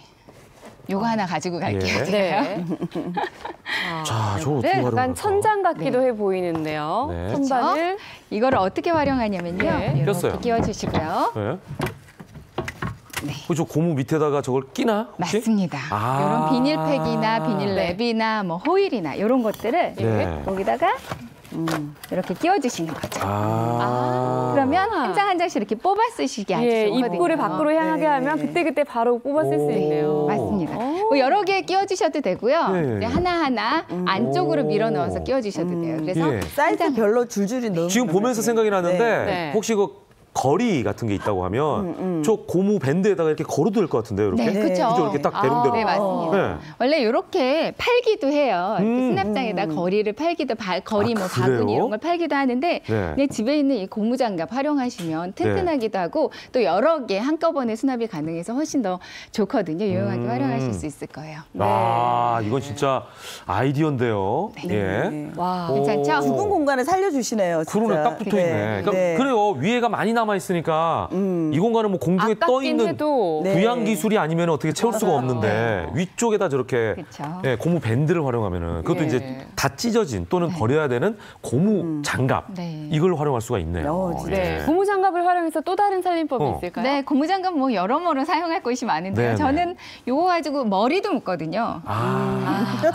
요거 하나 가지고 갈게요. 예. 제가요. 네. 자, 저 어떻게 네, 활용할까? 약간 천장 같기도 해 보이는데요. 네. 선반을 이거를 어떻게 활용하냐면요. 네. 이렇게 꼈어요. 끼워주시고요. 네. 네. 저 고무 밑에다가 저걸 끼나? 혹시? 맞습니다. 아. 이런 비닐팩이나 비닐랩이나 뭐 호일이나 이런 것들을 네. 여기다가 이렇게 끼워주시는 거죠. 그러면 한 장 한 장씩 이렇게 뽑아 쓰시기 아주 예, 좋거든요. 입구를 밖으로 향하게 네. 하면 그때그때 바로 뽑아 쓸 수 오. 있네요. 맞습니다. 뭐 여러 개 끼워주셔도 되고요. 네. 이제 하나하나 안쪽으로 오. 밀어 넣어서 끼워주셔도 돼요. 그래서 예. 사이즈별로 줄줄이 넣으면 지금 보면서 생각이 났는데 네. 혹시 그 거리 같은 게 있다고 하면 저 고무 밴드에다가 이렇게 걸어도 될 것 같은데요, 이렇게? 네, 그렇죠. 그죠? 이렇게 딱 대롱대롱. 네, 맞습니다. 네. 원래 이렇게 팔기도 해요. 이렇게 수납장에다 거리를 팔기도, 거리 뭐 그래요? 바구니 이런 걸 팔기도 하는데 네. 내 집에 있는 이 고무장갑 활용하시면 튼튼하기도 하고 또 여러 개 한꺼번에 수납이 가능해서 훨씬 더 좋거든요. 유용하게 활용하실 수 있을 거예요. 아, 이건 진짜 아이디어인데요. 예. 와. 괜찮죠? 좁은 공간을 살려주시네요. 진짜. 그러네, 딱 붙어 있네. 그러니까 네. 그래요. 위에가 많이 남아 있으니까 이 공간은 뭐 공중에 떠 아깝긴 있는 해도 네. 부양 기술이 아니면 어떻게 채울 수가 없는데 위쪽에다 저렇게 그쵸. 예, 고무 밴드를 활용하면은 그것도 예. 이제 다 찢어진 또는 버려야 되는 고무 장갑 네. 이걸 활용할 수가 있네요. 진짜. 네. 예. 고무장갑을 활용해서 또 다른 살림법이 어. 있을까요? 네, 고무장갑 뭐 여러모로 사용할 곳이 많은데요. 네, 저는 요거 가지고 머리도 묶거든요.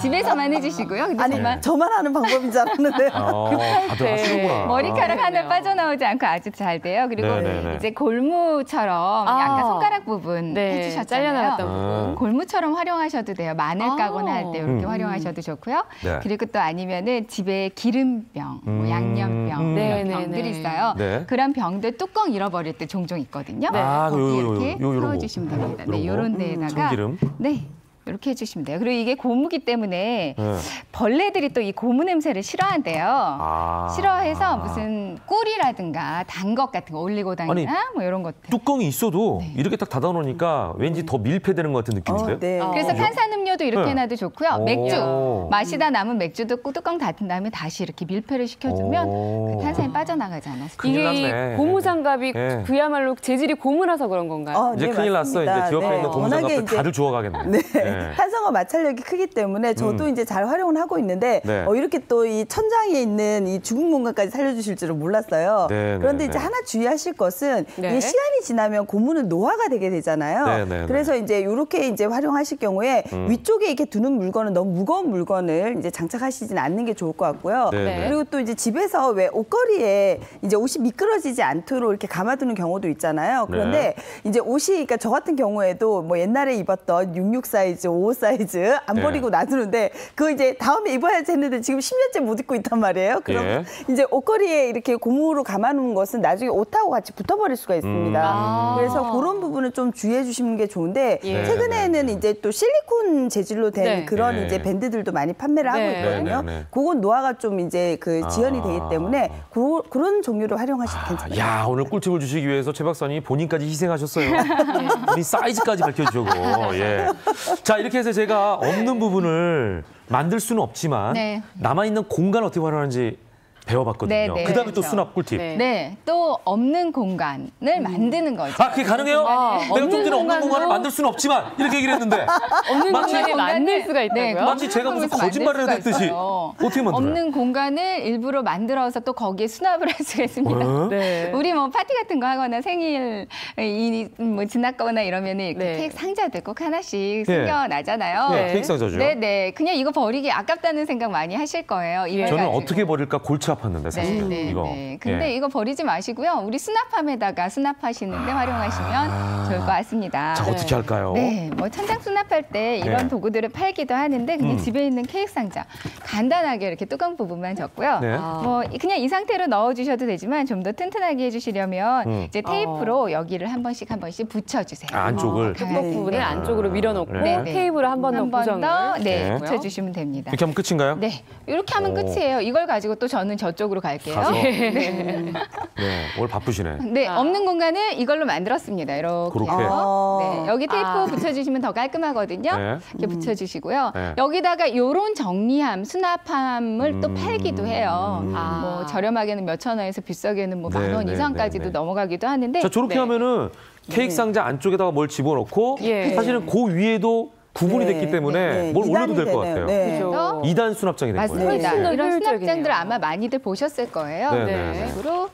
집에서만 해주시고요. 근데 아니 정말 저만 하는 방법인 줄 알았는데요. 다들 때 하시는구나. 머리카락 하나 그러네요. 빠져나오지 않고 아주 잘 돼요. 그리고 네네네. 이제 골무처럼 약간 손가락 부분 네, 해주셨잖아요. 잘려나갔던 부분. 골무처럼 활용하셔도 돼요. 마늘 아. 까거나 할 때 이렇게 활용하셔도 좋고요. 네. 그리고 또 아니면은 집에 기름병, 뭐 양념병 네, 이런 네, 병들이 네. 있어요. 네. 그런 병들 뚜껑 잃어버릴 때 종종 있거든요. 아, 거기에 요 이렇게 요런 거. 넣어주시면 됩니다. 네, 요런 거. 이런 데에다가 참기름. 네. 이렇게 해주시면 돼요. 그리고 이게 고무기 때문에 네. 벌레들이 또 이 고무 냄새를 싫어한대요. 아. 싫어해서 무슨 꿀이라든가 단 것 같은 거 올리고당이나 아니, 뭐 이런 것들. 뚜껑이 있어도 이렇게 딱 닫아놓으니까 왠지 더 밀폐되는 것 같은 느낌인데요? 네. 그래서 탄산음료도 이렇게 네. 해놔도 좋고요. 오. 맥주 마시다 남은 맥주도 뚜껑 닫은 다음에 다시 이렇게 밀폐를 시켜주면 오. 그 탄산이 빠져나가지 않아서. 큰일 이게 났네. 이 고무장갑이 예. 그야말로 재질이 고무라서 그런 건가요? 이제 큰일 났어. 이제 그 옆에 있는 고무장갑들 다들 주워가겠네. 네. 네. 탄성과 마찰력이 크기 때문에 저도 이제 잘 활용을 하고 있는데 네. 이렇게 또 이 천장에 있는 이 죽은 공간까지 살려주실 줄은 몰랐어요. 네, 그런데 네, 이제 네. 하나 주의하실 것은 네. 이게 시간이 지나면 고무는 노화가 되게 되잖아요. 네, 네, 네. 그래서 이제 이렇게 이제 활용하실 경우에 위쪽에 이렇게 두는 물건은 너무 무거운 물건을 이제 장착하시진 않는 게 좋을 것 같고요. 네, 네. 그리고 또 이제 집에서 왜 옷걸이에 이제 옷이 미끄러지지 않도록 이렇게 감아두는 경우도 있잖아요. 그런데 이제 옷이 그러니까 저 같은 경우에도 뭐 옛날에 입었던 66 사이즈, 55 사이즈 사이즈 안 예. 버리고 놔두는데 그거 이제 다음에 입어야지 했는데 지금 10년째 못 입고 있단 말이에요. 그럼 예. 이제 옷걸이에 이렇게 고무로 감아놓은 것은 나중에 옷하고 같이 붙어버릴 수가 있습니다. 그래서 그런 부분은 좀 주의해 주시는 게 좋은데 예. 최근에는 이제 또 실리콘 재질로 된 네. 그런 네. 이제 밴드들도 많이 판매를 하고 네. 있거든요. 네, 네, 네. 그건 노화가 좀 이제 그 지연이 되기 때문에 그런 종류로 활용하시면 괜찮아요. 야, 오늘 꿀팁을 주시기 위해서 최 박사님이 본인까지 희생하셨어요. 우리 사이즈까지 밝혀주고. 예. 자, 이렇게 해서 제가 없는 부분을 만들 수는 없지만 네. 남아있는 공간 어떻게 활용하는지 배워봤거든요. 네, 네. 그다음에 또 그렇죠. 수납 꿀팁. 네. 네, 또 없는 공간을 만드는 거죠. 아, 그게 가능해요? 내가 좀 없는 전에 없는 공간으로- 공간을 만들 수는 없지만 이렇게 얘기를 했는데 없는 마치- 공간을 만들 수가 있다고요? 네, 마치 제가 무슨 거짓말을 만들 했듯이 수가 있어요. 어떻게 만들어요? 없는 공간을 일부러 만들어서 또 거기에 수납을 할 수가 있습니다. 어? 네. 우리 뭐 파티 같은 거 하거나 생일 뭐 지났거나 이러면은 이렇게 네. 케이크 상자들 꼭 하나씩 예. 생겨나잖아요. 네, 케이크 상자죠. 네. 그냥 이거 버리기 아깝다는 생각 많이 하실 거예요. 이걸 저는 가지고. 어떻게 버릴까 골치 아팠는데 사실은 이거. 근데 예. 이거 버리지 마시고요. 우리 수납함에다가 수납하시는데 활용하시면 좋을 것 같습니다. 자, 어떻게 할까요? 네, 뭐 천장 수납할 때 이런 네. 도구들을 팔기도 하는데 그냥 집에 있는 케이크 상자 간단하게 이렇게 뚜껑 부분만 접고요. 네. 뭐 그냥 이 상태로 넣어주셔도 되지만 좀 더 튼튼하게 해주시려면 이제 테이프로 여기를 한 번씩 붙여주세요. 아, 안쪽을. 턱 부분을 네. 안쪽으로 밀어놓고 네. 테이프를 한 번 더 한 번 고정을. 더 네. 붙여주시면 됩니다. 이렇게 하면 끝인가요? 네, 이렇게 하면 오. 끝이에요. 이걸 가지고 또 저는 저쪽으로 갈게요. 가서. 네, 오늘 바쁘시네. 네, 아. 없는 공간을 이걸로 만들었습니다. 이렇게. 그렇게. 해서. 네, 여기 테이프 아. 붙여주시면 더 깔끔하거든요. 네. 이렇게 붙여주시고요. 네. 여기다가 이런 정리함, 수납함을 또 팔기도 해요. 아. 뭐 저렴하게는 몇천 원에서 비싸게는 뭐 네, 만 원 네, 이상까지도 네, 네. 넘어가기도 하는데 자, 저렇게 네. 하면은 케이크 상자 안쪽에다가 뭘 집어넣고 예. 사실은 그 위에도 구분이 네. 됐기 때문에 네. 뭘 올려도 이단이 될 것 되네요. 같아요. 네. 그죠. 2단 수납장이 된 거예요. 맞습니다. 훨씬 더 이런 효율적이네요. 수납장들 아마 많이들 보셨을 거예요. 네, 네. 네. 식으로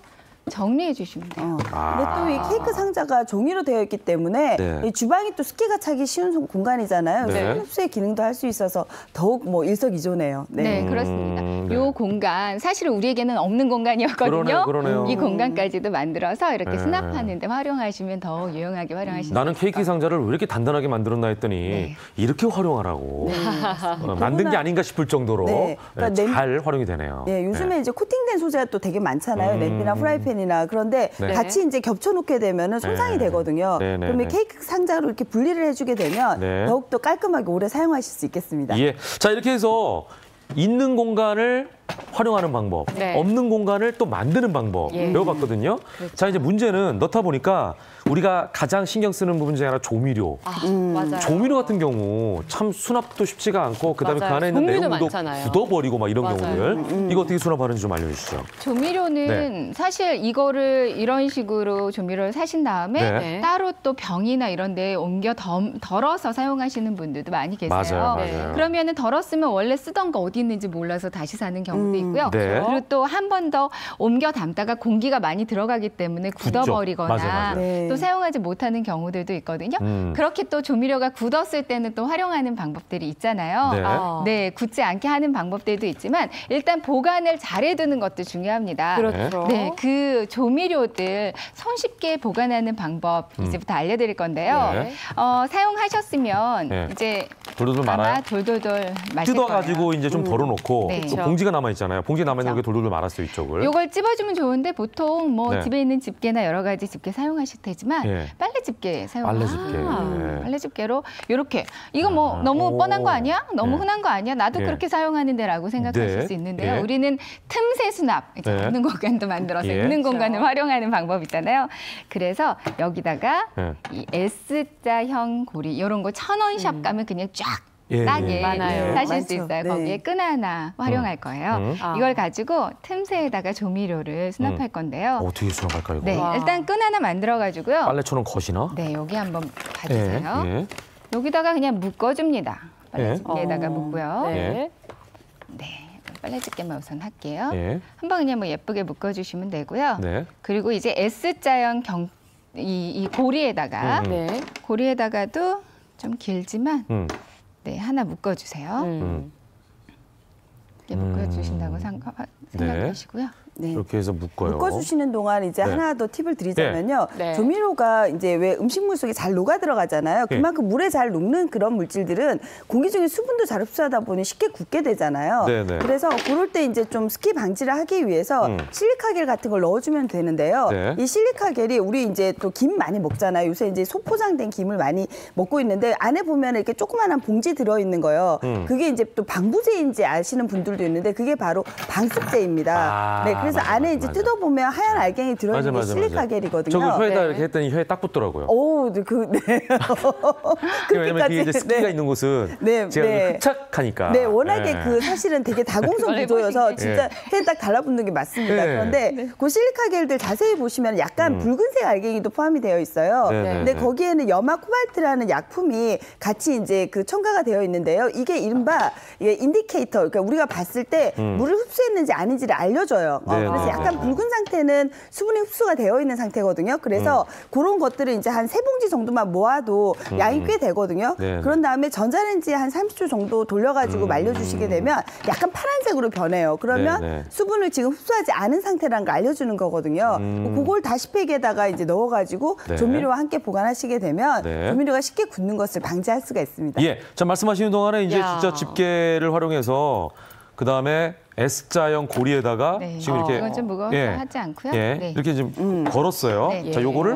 정리해 주시면 돼요. 아. 근데 또 이 케이크 상자가 종이로 되어 있기 때문에 네. 이 주방이 또 습기가 차기 쉬운 공간이잖아요. 네. 그래서 흡수의 기능도 할 수 있어서 더욱 뭐 일석이조네요. 네, 그렇습니다. 네. 요 공간 사실은 우리에게는 없는 공간이었거든요. 그러네요. 이 공간까지도 만들어서 이렇게 네. 수납하는데 활용하시면 더 유용하게 활용하실 수 있어요. 나는 케이크 상자를 왜 이렇게 단단하게 만들었나 했더니 네. 이렇게 활용하라고 만든 게 아닌가 싶을 정도로 네. 그러니까 잘 활용이 되네요. 예, 요즘에 네. 이제 코팅된 소재가 또 되게 많잖아요. 램프나 프라이팬이나. 그런데 네. 같이 이제 겹쳐놓게 되면은 손상이 네. 되거든요. 네, 네, 그러면 네. 케이크 상자로 이렇게 분리를 해주게 되면 네. 더욱더 깔끔하게 오래 사용하실 수 있겠습니다. 예. 자, 이렇게 해서 있는 공간을 활용하는 방법, 네. 없는 공간을 또 만드는 방법 예. 배워봤거든요. 자, 이제 문제는 넣다 보니까 우리가 가장 신경 쓰는 부분 중에 하나 조미료. 맞아요. 조미료 같은 경우 참 수납도 쉽지가 않고 그다음에 맞아요. 그 안에 있는 종류도 내용도 많잖아요. 굳어버리고 막 이런 맞아요. 경우들. 이거 어떻게 수납하는지 좀 알려주시죠. 조미료는 네. 사실 이거를 이런 식으로 조미료를 사신 다음에 네. 따로 또 병이나 이런 데에 옮겨 덜어서 사용하시는 분들도 많이 계세요. 맞아요, 네. 맞아요. 그러면은 덜었으면 원래 쓰던 거 어디 있는지 몰라서 다시 사는 경우도 있고요. 네. 그리고 또 한 번 더 옮겨 담다가 공기가 많이 들어가기 때문에 굳어버리거나 맞아요. 네. 또 사용하지 못하는 경우들도 있거든요. 그렇게 또 조미료가 굳었을 때는 또 활용하는 방법들이 있잖아요. 네. 아. 네, 굳지 않게 하는 방법들도 있지만 일단 보관을 잘해두는 것도 중요합니다. 그렇죠. 네, 그 조미료들 손쉽게 보관하는 방법 이제부터 알려드릴 건데요. 네. 사용하셨으면 네. 이제 돌돌돌 아마 말아요? 돌돌돌 마실 뜯어가지고 거예요. 이제 좀 덜어놓고 네. 또 봉지가 남아있잖아요. 봉지 남아있는 게 돌돌돌 말았어요, 이쪽을. 요걸 찝어주면 좋은데 보통 뭐 네. 집에 있는 집게나 여러 가지 집게 사용하실 테지만 예. 빨래 집게 사용하세요. 빨래 집게. 예. 빨래 집게로 이렇게 이거 뭐 아, 너무 오. 뻔한 거 아니야? 너무 네. 흔한 거 아니야? 나도 예. 그렇게 사용하는데라고 생각하실 네. 수 있는데요. 예. 우리는 틈새 수납, 이제 네. 없는 공간도 만들어서 예. 있는 그렇죠. 공간을 활용하는 방법 있잖아요. 그래서 여기다가 예. 이 S자형 고리 이런 거 1,000원 샵 가면 그냥 쫙 예, 싸게 예. 많아요. 사실 수 많죠. 있어요. 네. 거기에 끈 하나 활용할 거예요. 아. 이걸 가지고 틈새에다가 조미료를 수납할 건데요. 어떻게 수납할까요, 이거? 네, 와. 일단 끈 하나 만들어가지고요. 빨래처럼 거시나? 네, 여기 한번 예. 봐주세요. 예. 여기다가 그냥 묶어줍니다. 예. 빨래집게에다가 묶고요. 네. 네, 빨래집게만 우선 할게요. 예. 한번 그냥 뭐 예쁘게 묶어주시면 되고요. 네. 그리고 이제 S자형 이 고리에다가 네. 고리에다가도 좀 길지만 네, 하나 묶어주세요. 음. 이렇게 묶어주신다고 생각하시고요. 네. 이렇게 해서 묶어요. 묶어주시는 동안 이제 네. 하나 더 팁을 드리자면요. 네. 조미료가 이제 왜 음식물 속에 잘 녹아 들어가잖아요. 그만큼 물에 잘 녹는 그런 물질들은 공기 중에 수분도 잘 흡수하다 보니 쉽게 굳게 되잖아요. 네네. 그래서 그럴 때 이제 좀 습기 방지를 하기 위해서 실리카겔 같은 걸 넣어주면 되는데요. 네. 이 실리카겔이 우리 이제 또 김 많이 먹잖아요. 요새 이제 소포장된 김을 많이 먹고 있는데 안에 보면 이렇게 조그마한 봉지 들어있는 거요. 그게 이제 또 방부제인지 아시는 분들도 있는데 그게 바로 방습제입니다. 네, 그래서 맞아, 안에 맞아, 이제 맞아. 뜯어보면 하얀 알갱이 들어있는 게 실리카겔이거든요. 저거 혀에다 네. 이렇게 했더니 혀에 딱 붙더라고요. 오, 네. 왜냐면 그게 이제 습기가 네. 있는 곳은 네, 제가 네. 흡착하니까. 네, 워낙에 네. 그 사실은 되게 다공성 구조여서 진짜 혀에 딱 달라붙는 게 맞습니다. 네. 그런데 그 실리카겔들 자세히 보시면 약간 붉은색 알갱이도 포함이 되어 있어요. 네, 네, 근데 네. 거기에는 염화 코발트라는 약품이 같이 이제 그 첨가가 되어 있는데요. 이게 이른바 인디케이터, 그러니까 우리가 봤을 때 물을 흡수했는지 아닌지를 알려줘요. 네, 그래서 네, 약간 네. 붉은 상태는 수분이 흡수가 되어 있는 상태거든요. 그래서 그런 것들을 이제 한 3봉지 정도만 모아도 양이 꽤 되거든요. 네, 네. 그런 다음에 전자레인지에 한 30초 정도 돌려가지고 말려주시게 되면 약간 파란색으로 변해요. 그러면 네, 네. 수분을 지금 흡수하지 않은 상태라는 걸 알려주는 거거든요. 그걸 다시팩에다가 이제 넣어가지고 네. 조미료와 함께 보관하시게 되면 네. 조미료가 쉽게 굳는 것을 방지할 수가 있습니다. 예, 자 말씀하시는 동안에 이제 야. 진짜 집게를 활용해서 그 다음에 S자형 고리에다가 네. 지금 이렇게 이건 좀 무거워서 하지 않고요. 예, 네. 이렇게 지금 걸었어요. 네. 자, 요거를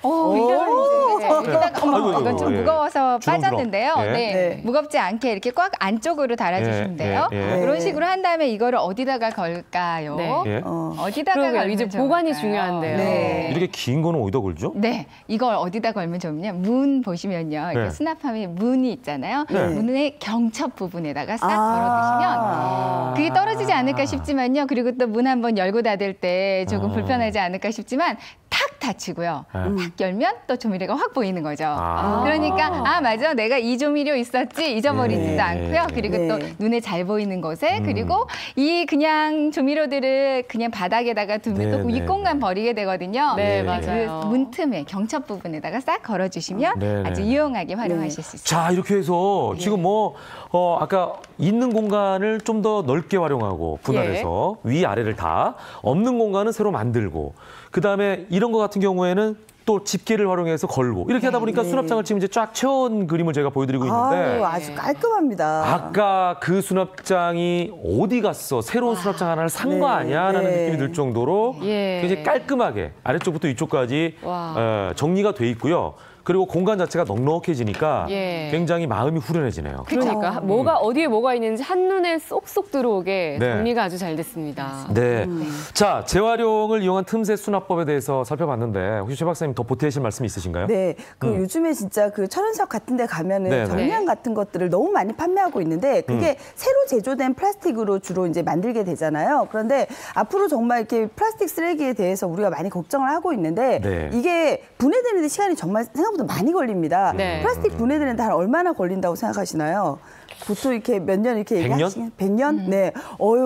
어머, 이건 좀 예. 무거워서 주렁주렁. 빠졌는데요. 예. 네. 네. 무겁지 않게 이렇게 꽉 안쪽으로 달아주시면 예, 돼요. 예, 예. 이런 식으로 한 다음에 이거를 어디다가 걸까요? 네. 예. 어디다가 그러게요. 걸면 이제 좋을까요? 보관이 중요한데요. 네. 이렇게 긴 거는 어디다 걸죠? 네, 이걸 어디다 걸면 좋으냐? 문 보시면요. 이렇게 네. 수납함에 문이 있잖아요. 네. 문의 경첩 부분에다가 싹 아. 걸어두시면 그게 떨어지지 않을까 싶지만요. 그리고 또 문 한번 열고 닫을 때 조금 불편하지 않을까 싶지만 탁 닫히고요. 탁 열면 또 조미료가 확 보이는 거죠. 그러니까 맞아, 내가 이 조미료 있었지 잊어버리지도 네. 않고요. 그리고 네. 또 눈에 잘 보이는 곳에 그리고 이 그냥 조미료들을 그냥 바닥에다가 두면 네, 또 네, 윗공간 버리게 되거든요. 네, 그 문틈에 경첩 부분에다가 싹 걸어주시면 네, 네. 아주 유용하게 활용하실 수 있습니다. 자, 이렇게 해서 지금 뭐 아까 있는 공간을 좀 더 넓게 활용하고 분할해서 위아래를 다 없는 공간은 새로 만들고 그다음에 이런 거 같은 경우에는 또 집게를 활용해서 걸고 이렇게 하다 보니까 수납장을 지금 이제 쫙 채운 그림을 제가 보여드리고 있는데 아유, 아주 깔끔합니다. 아까 그 수납장이 어디 갔어? 새로운 수납장 하나를 산 거 아니야? 라는 네. 느낌이 들 정도로 예. 굉장히 깔끔하게 아래쪽부터 위쪽까지 와. 정리가 돼 있고요. 그리고 공간 자체가 넉넉해지니까 예. 굉장히 마음이 후련해지네요. 그러니까 뭐가 어디에 뭐가 있는지 한눈에 쏙쏙 들어오게 네. 정리가 아주 잘 됐습니다. 네. 자, 재활용을 이용한 틈새 수납법에 대해서 살펴봤는데 혹시 최 박사님 더 보태실 말씀이 있으신가요? 네, 그 요즘에 진짜 그 철원석 같은 데 가면은 네, 네. 정리함 같은 것들을 너무 많이 판매하고 있는데 그게 새로 제조된 플라스틱으로 주로 이제 만들게 되잖아요. 그런데 앞으로 정말 이렇게 플라스틱 쓰레기에 대해서 우리가 많이 걱정을 하고 있는데 네. 이게 분해되는데 시간이 정말 생각보다 많이 걸립니다. 네. 플라스틱 분해되는데 한 얼마나 걸린다고 생각하시나요? 보통 이렇게 몇 년 이렇게 100년? 얘기하시면 100년? 네.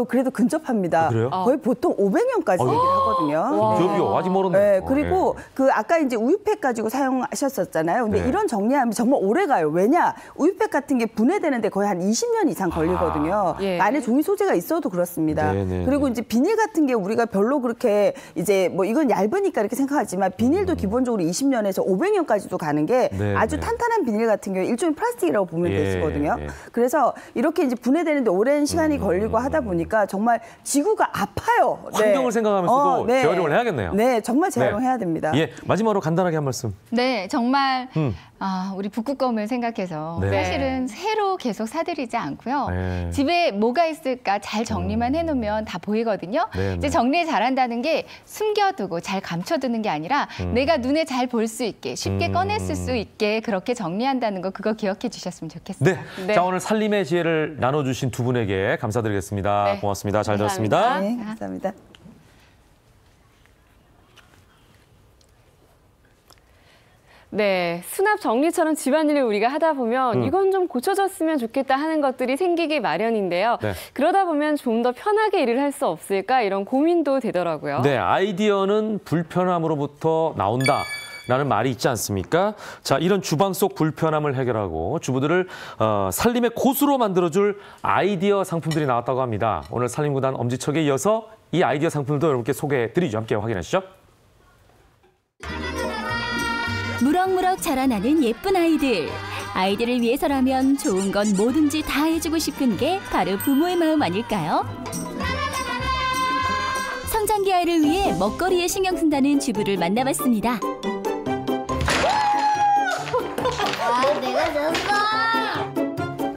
그래도 근접합니다. 아, 그래요? 거의 보통 500년까지 얘기를 하거든요. 저기요, 아직 멀었네요. 네, 그리고 그 아까 이제 우유팩 가지고 사용하셨었잖아요. 근데 네. 이런 정리함이 정말 오래 가요. 왜냐? 우유팩 같은 게 분해되는데 거의 한 20년 이상 걸리거든요. 예. 안에 종이 소재가 있어도 그렇습니다. 네네네. 그리고 이제 비닐 같은 게 우리가 별로 그렇게 이제 뭐 이건 얇으니까 이렇게 생각하지만 비닐도 기본적으로 20년에서 500년까지도 가는 게 네, 아주 네. 탄탄한 비닐 같은 경우에 일종의 플라스틱이라고 보면 예, 되시거든요. 예. 그래서 이렇게 이제 분해되는데 오랜 시간이 걸리고 하다 보니까 정말 지구가 아파요. 환경을 생각하면서도 재활용을 해야겠네요. 네, 정말 재활용해야 됩니다. 예, 마지막으로 간단하게 한 말씀. 네, 정말 우리 북극곰을 생각해서 네. 사실은 새로 계속 사들이지 않고요. 네. 집에 뭐가 있을까 잘 정리만 해놓으면 다 보이거든요. 네, 이제 네. 정리 잘한다는 게 숨겨두고 잘 감춰두는 게 아니라 내가 눈에 잘 볼 수 있게 쉽게 꺼냈을 수 있게 그렇게 정리한다는 거 그거 기억해 주셨으면 좋겠습니다. 네. 네. 자, 오늘 살림의 지혜를 나눠주신 두 분에게 감사드리겠습니다. 네. 고맙습니다. 잘 감사합니다. 들었습니다. 네, 감사합니다. 네, 수납 정리처럼 집안일을 우리가 하다 보면 이건 좀 고쳐졌으면 좋겠다 하는 것들이 생기기 마련인데요. 네. 그러다 보면 좀 더 편하게 일을 할 수 없을까 이런 고민도 되더라고요. 네, 아이디어는 불편함으로부터 나온다. 라는 말이 있지 않습니까? 자, 이런 주방 속 불편함을 해결하고 주부들을 살림의 고수로 만들어줄 아이디어 상품들이 나왔다고 합니다. 오늘 살림구단 엄지척에 이어서 이 아이디어 상품도 여러분께 소개해드리죠. 함께 확인하시죠. 무럭무럭 자라나는 예쁜 아이들. 아이들을 위해서라면 좋은 건 뭐든지 다 해주고 싶은 게 바로 부모의 마음 아닐까요? 성장기 아이를 위해 먹거리에 신경 쓴다는 주부를 만나봤습니다. 아, 내가 졌어.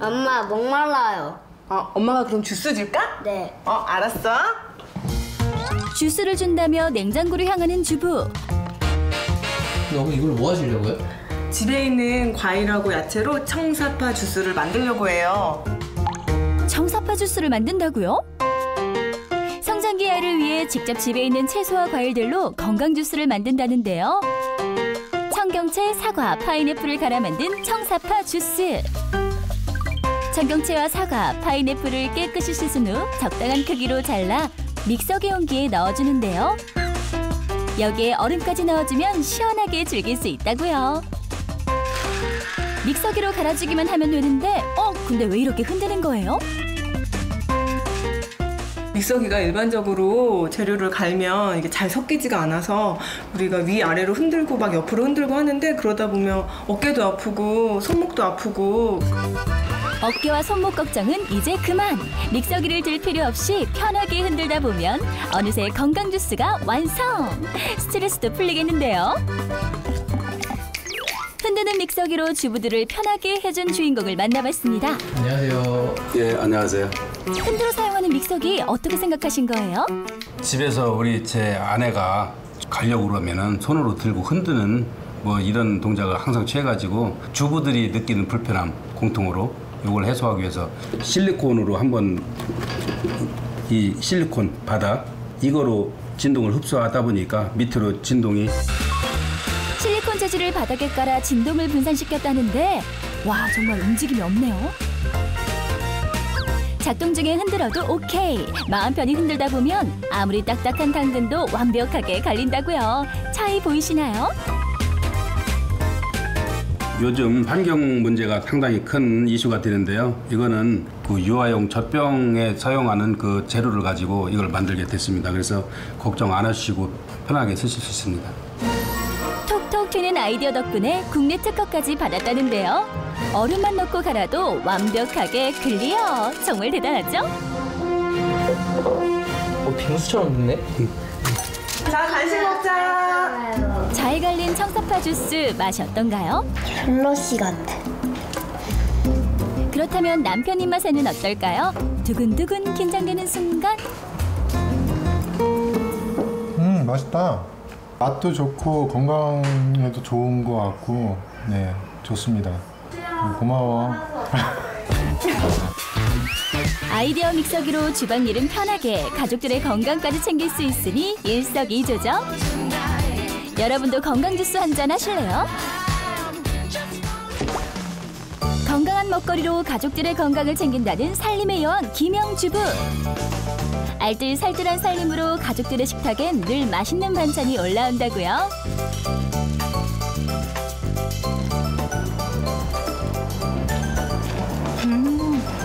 엄마, 목말라요. 엄마가 그럼 주스 줄까? 네. 알았어. 주스를 준다며 냉장고를 향하는 주부. 이걸 뭐 하시려고요? 집에 있는 과일하고 야채로 청사파 주스를 만들려고 해요. 청사파 주스를 만든다고요? 성장기 아이를 위해 직접 집에 있는 채소와 과일들로 건강 주스를 만든다는데요. 청경채, 사과, 파인애플을 갈아 만든 청사파 주스. 청경채와 사과, 파인애플을 깨끗이 씻은 후 적당한 크기로 잘라 믹서기 용기에 넣어주는데요. 여기에 얼음까지 넣어주면 시원하게 즐길 수 있다고요. 믹서기로 갈아주기만 하면 되는데 근데 왜 이렇게 흔드는 거예요? 믹서기가 일반적으로 재료를 갈면 이게 잘 섞이지가 않아서 우리가 위아래로 흔들고 막 옆으로 흔들고 하는데 그러다 보면 어깨도 아프고 손목도 아프고. 어깨와 손목 걱정은 이제 그만! 믹서기를 들 필요 없이 편하게 흔들다 보면 어느새 건강 주스가 완성! 스트레스도 풀리겠는데요. 흔드는 믹서기로 주부들을 편하게 해준 주인공을 만나봤습니다. 안녕하세요. 예, 안녕하세요. 흔들어 사용하는 믹서기 어떻게 생각하신 거예요? 집에서 우리 제 아내가 가려고 그러면은 손으로 들고 흔드는 뭐 이런 동작을 항상 취해가지고 주부들이 느끼는 불편함 공통으로 이걸 해소하기 위해서 실리콘으로 한번 이 실리콘 바닥 이거로 진동을 흡수하다 보니까 밑으로 진동이 실리콘 재질을 바닥에 깔아 진동을 분산시켰다는데 와 정말 움직임이 없네요. 작동 중에 흔들어도 오케이. 마음 편히 흔들다 보면 아무리 딱딱한 당근도 완벽하게 갈린다고요. 차이 보이시나요? 요즘 환경 문제가 상당히 큰 이슈가 되는데요. 이거는 그 유아용 젖병에 사용하는 그 재료를 가지고 이걸 만들게 됐습니다. 그래서 걱정 안 하시고 편하게 쓰실 수 있습니다. 톡톡 튀는 아이디어 덕분에 국내 특허까지 받았다는데요. 얼음만 넣고 갈아도 완벽하게 클리어. 정말 대단하죠? 빙수처럼 됐네. 자, 간식 먹자. 잘 갈린 청사파 주스 맛이 어떤가요? 플러시 같아. 그렇다면 남편 입맛에는 어떨까요? 두근두근 긴장되는 순간 맛있다. 맛도 좋고 건강에도 좋은 것 같고 네 좋습니다. 고마워. 아이디어 믹서기로 주방 일은 편하게 가족들의 건강까지 챙길 수 있으니 일석이조죠. 여러분도 건강 주스 한잔 하실래요? 건강한 먹거리로 가족들의 건강을 챙긴다는 살림의 여왕 김영주부. 알뜰살뜰한 살림으로 가족들의 식탁엔 늘 맛있는 반찬이 올라온다고요.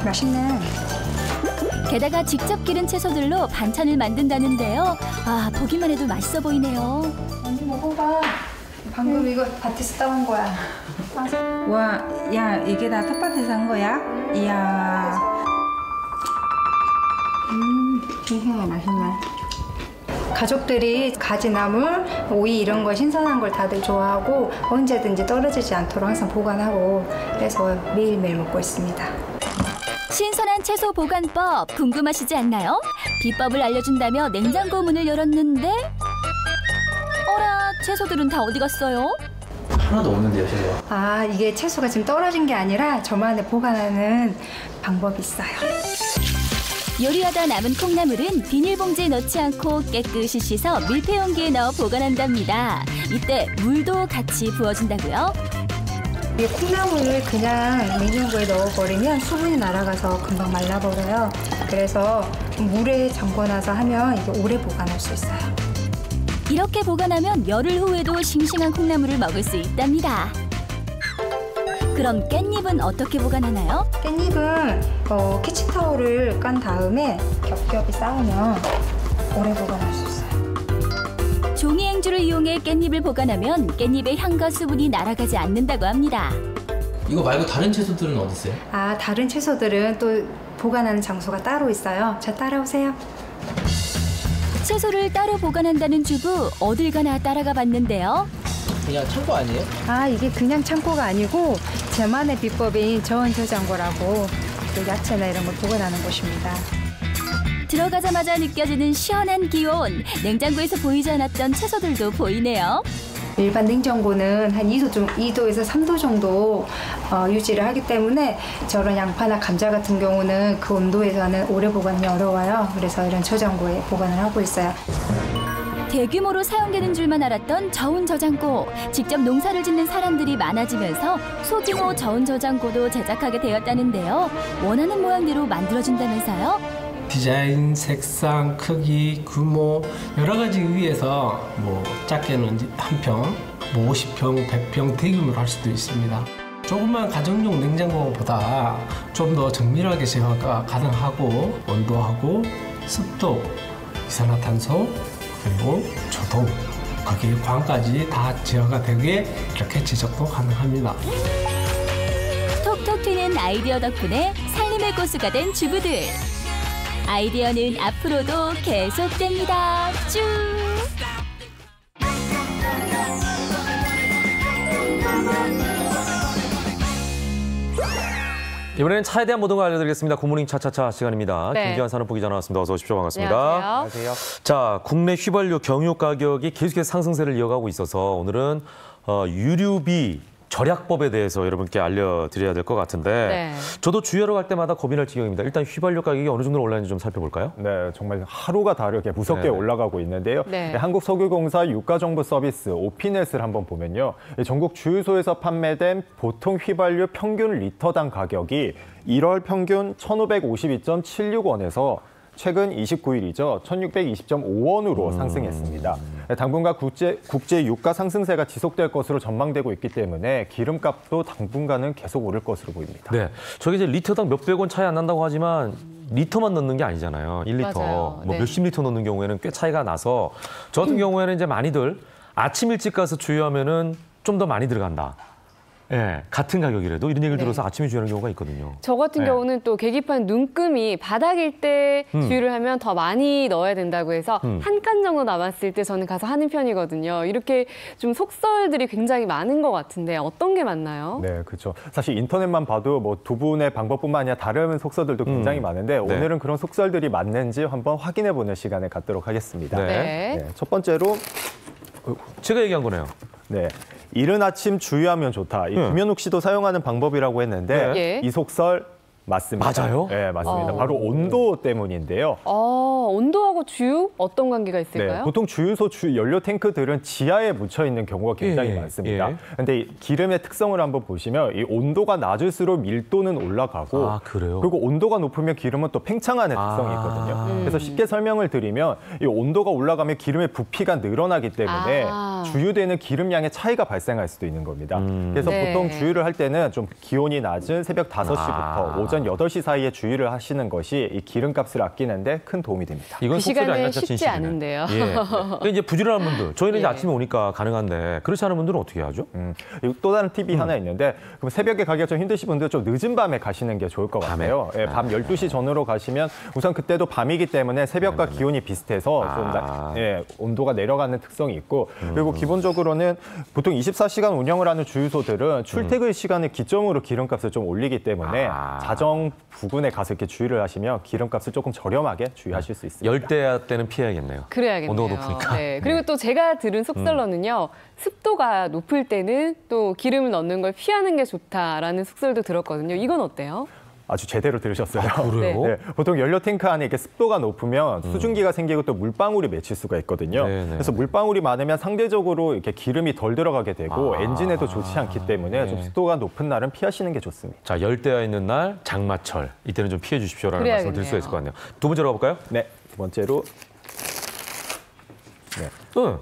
맛있네. 게다가 직접 기른 채소들로 반찬을 만든다는데요. 아, 보기만 해도 맛있어 보이네요. 언니 먹어봐. 방금 이거 밭에서 따온 거야. 와, 야, 이게 다 텃밭에서 한 거야? 이야. 싱싱해, 맛있네. 가족들이 가지나물, 오이 이런 거 신선한 걸 다들 좋아하고 언제든지 떨어지지 않도록 항상 보관하고 그래서 매일매일 먹고 있습니다. 신선한 채소 보관법 궁금하시지 않나요? 비법을 알려준다며 냉장고 문을 열었는데 어라, 채소들은 다 어디 갔어요? 하나도 없는데요, 실내가. 아, 이게 채소가 지금 떨어진 게 아니라 저만의 보관하는 방법이 있어요. 요리하다 남은 콩나물은 비닐봉지에 넣지 않고 깨끗이 씻어 밀폐용기에 넣어 보관한답니다. 이때 물도 같이 부어준다고요? 이 콩나물을 그냥 냉장고에 넣어버리면 수분이 날아가서 금방 말라버려요. 그래서 물에 담궈놔서 하면 이게 오래 보관할 수 있어요. 이렇게 보관하면 열흘 후에도 싱싱한 콩나물을 먹을 수 있답니다. 그럼 깻잎은 어떻게 보관하나요? 깻잎은 키친타올을 깐 다음에 겹겹이 쌓으면 오래 보관할 수 있어요. 종이 행주를 이용해 깻잎을 보관하면 깻잎의 향과 수분이 날아가지 않는다고 합니다. 이거 말고 다른 채소들은 어디 있어요? 아, 다른 채소들은 또 보관하는 장소가 따로 있어요. 저 따라오세요. 채소를 따로 보관한다는 주부, 어딜 가나 따라가 봤는데요. 그냥 창고 아니에요? 아, 이게 그냥 창고가 아니고 저만의 비법인 저온 저장고라고 또 야채나 이런 걸 보관하는 곳입니다. 들어가자마자 느껴지는 시원한 기온, 냉장고에서 보이지 않았던 채소들도 보이네요. 일반 냉장고는 한 2도에서 3도 정도 유지를 하기 때문에 저런 양파나 감자 같은 경우는 그 온도에서는 오래 보관이 어려워요. 그래서 이런 저장고에 보관을 하고 있어요. 대규모로 사용되는 줄만 알았던 저온 저장고. 직접 농사를 짓는 사람들이 많아지면서 소규모 저온 저장고도 제작하게 되었다는데요. 원하는 모양대로 만들어준다면서요? 디자인, 색상, 크기, 규모 여러 가지 위해서 뭐 작게는 한 평, 뭐 50평, 100평 대규모로 할 수도 있습니다. 조그만 가정용 냉장고보다 좀 더 정밀하게 제어가 가능하고 온도하고 습도, 이산화탄소 그리고 조동, 거기에 광까지 다 제어가 되게 이렇게 제작도 가능합니다. 톡톡 튀는 아이디어 덕분에 살림의 고수가 된 주부들. 아이디어는 앞으로도 계속됩니다. 쭉! 이번에는 차에 대한 모든 걸 알려드리겠습니다. 굿모닝 차차차 시간입니다. 네. 김기환 산업부 기자 나왔습니다. 어서 오십시오. 반갑습니다. 안녕하세요. 자, 국내 휘발유 경유 가격이 계속해서 상승세를 이어가고 있어서 오늘은 유류비 절약법에 대해서 여러분께 알려드려야 될 것 같은데 네. 저도 주유하러 갈 때마다 겁이 날 지경입니다. 일단 휘발유 가격이 어느 정도로 올랐는지 좀 살펴볼까요? 네, 정말 하루가 다르게 무섭게 네네. 올라가고 있는데요. 네. 한국석유공사 유가정보 서비스 오피넷을 한번 보면요. 전국 주유소에서 판매된 보통 휘발유 평균 리터당 가격이 1월 평균 1,552.76원에서 최근 29일이죠. 1,620.5원으로 상승했습니다. 당분간 국제 유가 상승세가 지속될 것으로 전망되고 있기 때문에 기름값도 당분간은 계속 오를 것으로 보입니다. 네, 저게 이제 리터당 몇백 원 차이 안 난다고 하지만 리터만 넣는 게 아니잖아요. 1리터, 맞아요. 뭐 네. 몇십 리터 넣는 경우에는 꽤 차이가 나서 저 같은 경우에는 이제 많이들 아침 일찍 가서 주유하면은 좀 더 많이 들어간다. 예, 같은 가격이라도 이런 얘기를 들어서 아침에 주유하는 경우가 있거든요. 저 같은 네. 경우는 또 계기판 눈금이 바닥일 때 주유를 하면 더 많이 넣어야 된다고 해서 한 칸 정도 남았을 때 저는 가서 하는 편이거든요. 이렇게 좀 속설들이 굉장히 많은 것 같은데 어떤 게 맞나요? 네, 그렇죠. 사실 인터넷만 봐도 뭐 두 분의 방법뿐만 아니라 다른 속설들도 굉장히 많은데 네. 오늘은 그런 속설들이 맞는지 한번 확인해보는 시간을 갖도록 하겠습니다. 네. 네, 첫 번째로 제가 얘기한 거네요. 네. 이른 아침 주유하면 좋다. 이 김현욱 씨도 사용하는 방법이라고 했는데 네. 이 속설 맞습니다. 맞아요? 네, 맞습니다. 바로 온도 때문인데요. 온도하고 주유 어떤 관계가 있을까요? 네, 보통 주유소 연료 탱크들은 지하에 묻혀 있는 경우가 굉장히 많습니다. 그런데 기름의 특성을 한번 보시면 이 온도가 낮을수록 밀도는 올라가고 그래요? 그리고 온도가 높으면 기름은 또 팽창하는 특성이 있거든요. 그래서 쉽게 설명을 드리면 이 온도가 올라가면 기름의 부피가 늘어나기 때문에 주유되는 기름량의 차이가 발생할 수도 있는 겁니다. 그래서 네. 보통 주유를 할 때는 좀 기온이 낮은 새벽 5시부터 오전 8시 사이에 주유를 하시는 것이 이 기름값을 아끼는데 큰 도움이 됩니다. 이건 그 속설이 시간은 아니라 쉽지 진실이네. 않은데요. 예. 그러니까 이제 부지런한 분들, 저희는 이제 아침에 오니까 가능한데 그렇지 않은 분들은 어떻게 하죠? 또 다른 팁이 하나 있는데 그럼 새벽에 가기가 좀 힘드신 분들 좀 늦은 밤에 가시는 게 좋을 것 같아요. 예, 밤 12시 전후로 가시면 우선 그때도 밤이기 때문에 새벽과 기온이 비슷해서 좀 온도가 내려가는 특성이 있고 그리고 기본적으로는 보통 24시간 운영을 하는 주유소들은 출퇴근 시간을 기점으로 기름값을 좀 올리기 때문에 자정 부근에 가서 이렇게 주유를 하시면 기름값을 조금 저렴하게 주유하실 수 있습니다. 열대야 때는 피해야겠네요. 그래야겠네요. 온도가 높으니까. 네. 그리고 또 제가 들은 속설로는요. 습도가 높을 때는 또 기름을 넣는 걸 피하는 게 좋다라는 속설도 들었거든요. 이건 어때요? 아주 제대로 들으셨어요. 그래요? 네, 보통 연료 탱크 안에 이렇게 습도가 높으면 수증기가 생기고 또 물방울이 맺힐 수가 있거든요. 그래서 물방울이 많으면 상대적으로 이렇게 기름이 덜 들어가게 되고 엔진에도 좋지 않기 때문에 좀 습도가 높은 날은 피하시는 게 좋습니다. 자, 열대야 있는 날 장마철 이때는 좀 피해 주십시오라는 말씀을 드릴 수 있을 것 같네요. 두 번째로 가볼까요? 네, 두 번째로.